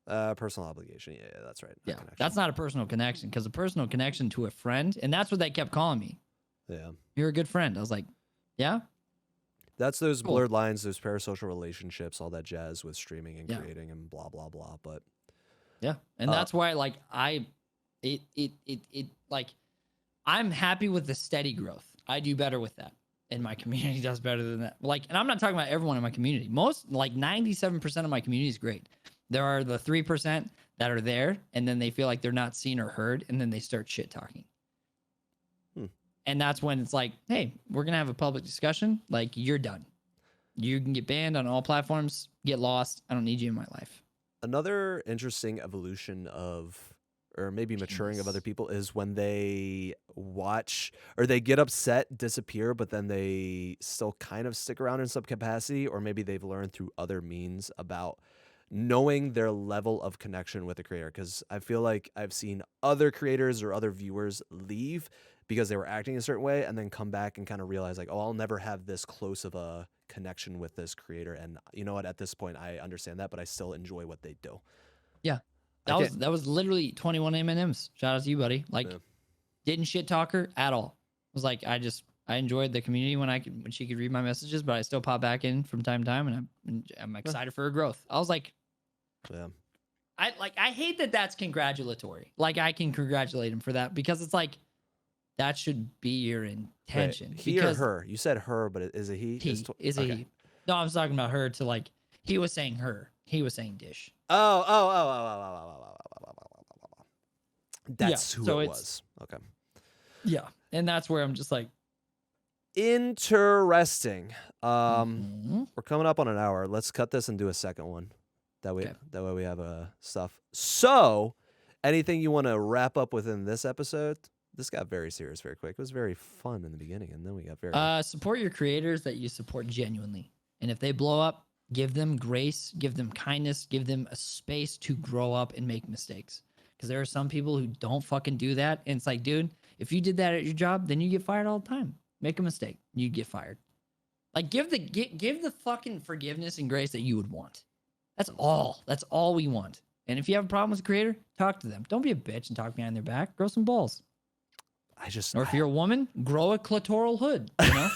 Personal obligation. Yeah, that's right. Yeah. That's not a personal connection, because a personal connection to a friend, and that's what they kept calling me. Yeah. You're a good friend. I was like, yeah. That's those blurred lines, those parasocial relationships, all that jazz with streaming and creating and blah blah blah. But yeah, and that's why like I'm happy with the steady growth. I do better with that, and my community does better than that. Like, and I'm not talking about everyone in my community. Most, like 97% of my community is great. There are the 3% that are there, and then they feel like they're not seen or heard, and then they start shit talking. And that's when it's like, hey, we're going to have a public discussion. Like, you're done. You can get banned on all platforms, get lost. I don't need you in my life. Another interesting evolution of, or maybe maturing of other people, is when they watch or they get upset, disappear, but then they still kind of stick around in some capacity, or maybe they've learned through other means about knowing their level of connection with the creator. Because I feel like I've seen other creators or other viewers leave because they were acting a certain way and then come back and kind of realize like, oh, I'll never have this close of a connection with this creator. And you know what? At this point, I understand that, but I still enjoy what they do. Yeah. That was literally 21 M&Ms. Shout out to you, buddy. Like, didn't shit talk her at all. It was like, I enjoyed the community when she could read my messages, but I still pop back in from time to time, and I'm excited for her growth. I was like, I hate that that's congratulatory. Like, I can congratulate him for that, because it's like, that should be your intention. Right. He or her? You said her, but is it he? He is a he. No, I was talking about her to like, he was saying her. He was saying Dish. Oh. That's who it was. Okay. Yeah. And that's where I'm just like, interesting. We're coming up on an hour. Let's cut this and do a second one. That way we have stuff. So, anything you want to wrap up within this episode? This got very serious very quick. It was very fun in the beginning, and then we got very... support your creators that you support genuinely. And if they blow up, give them grace, give them kindness, give them a space to grow up and make mistakes. Because there are some people who don't fucking do that. And it's like, dude, if you did that at your job, then you get fired all the time. Make a mistake, you get fired. Like, give the fucking forgiveness and grace that you would want. That's all. That's all we want. And if you have a problem with the creator, talk to them. Don't be a bitch and talk behind their back. Grow some balls. Or if you're a woman, grow a clitoral hood. You know.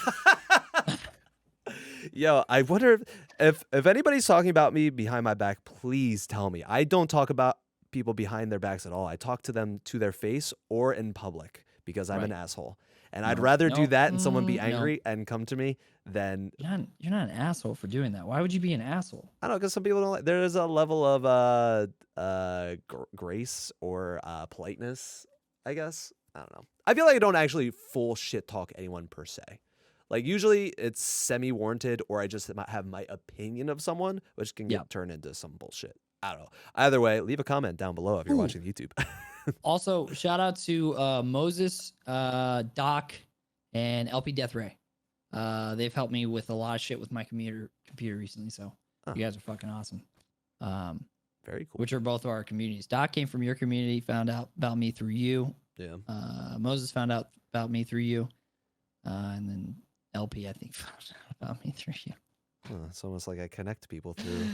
Yo, I wonder if anybody's talking about me behind my back, please tell me. I don't talk about people behind their backs at all. I talk to them to their face or in public because I'm an asshole. And I'd rather do that and someone be angry and come to me than... You're not an asshole for doing that. Why would you be an asshole? I don't know, because some people don't like... There is a level of grace or politeness, I guess. I don't know. I feel like I don't actually full shit talk anyone per se. Like, usually it's semi-warranted, or I just have my opinion of someone, which can get turned into some bullshit. I don't know. Either way, leave a comment down below if you're watching YouTube. Also, shout out to Moses, Doc, and LP Death Ray. They've helped me with a lot of shit with my computer recently, so you guys are fucking awesome. Very cool. Which are both of our communities. Doc came from your community, found out about me through you. Yeah. Moses found out about me through you. And then LP, I think, found out about me through you. It's almost like I connect people through.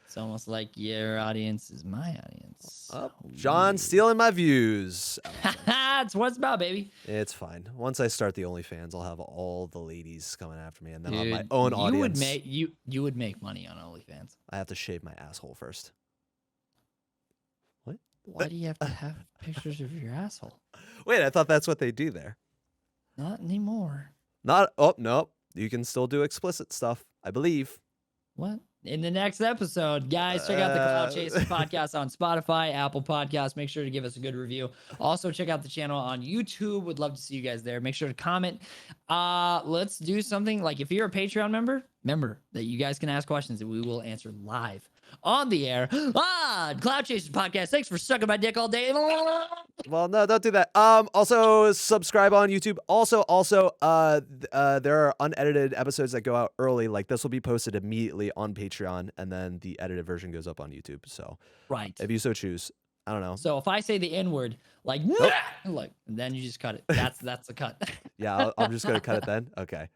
It's almost like your audience is my audience. Oh, John stealing my views. That's what it's about, baby. It's fine. Once I start the OnlyFans, I'll have all the ladies coming after me, and then I'll have my own audience. You would make money on OnlyFans. I have to shave my asshole first. What? Why do you have to have pictures of your asshole? Wait, I thought that's what they do there. Not anymore. Nope. You can still do explicit stuff, I believe. What? In the next episode, guys, check out the Clout Chasers Podcast on Spotify, Apple Podcasts. Make sure to give us a good review. Also, check out the channel on YouTube. Would love to see you guys there. Make sure to comment. Let's do something like, if you're a Patreon member, remember that you guys can ask questions and we will answer live on the air on Clout Chasers Podcast. Thanks for sucking my dick all day. Well, no, don't do that. Also subscribe on YouTube. Also, there are unedited episodes that go out early. Like, this will be posted immediately on Patreon, and then the edited version goes up on YouTube. So, if you so choose, I don't know. So if I say the N-word, like, then you just cut it. That's a cut. Yeah, I'm just gonna cut it then. Okay.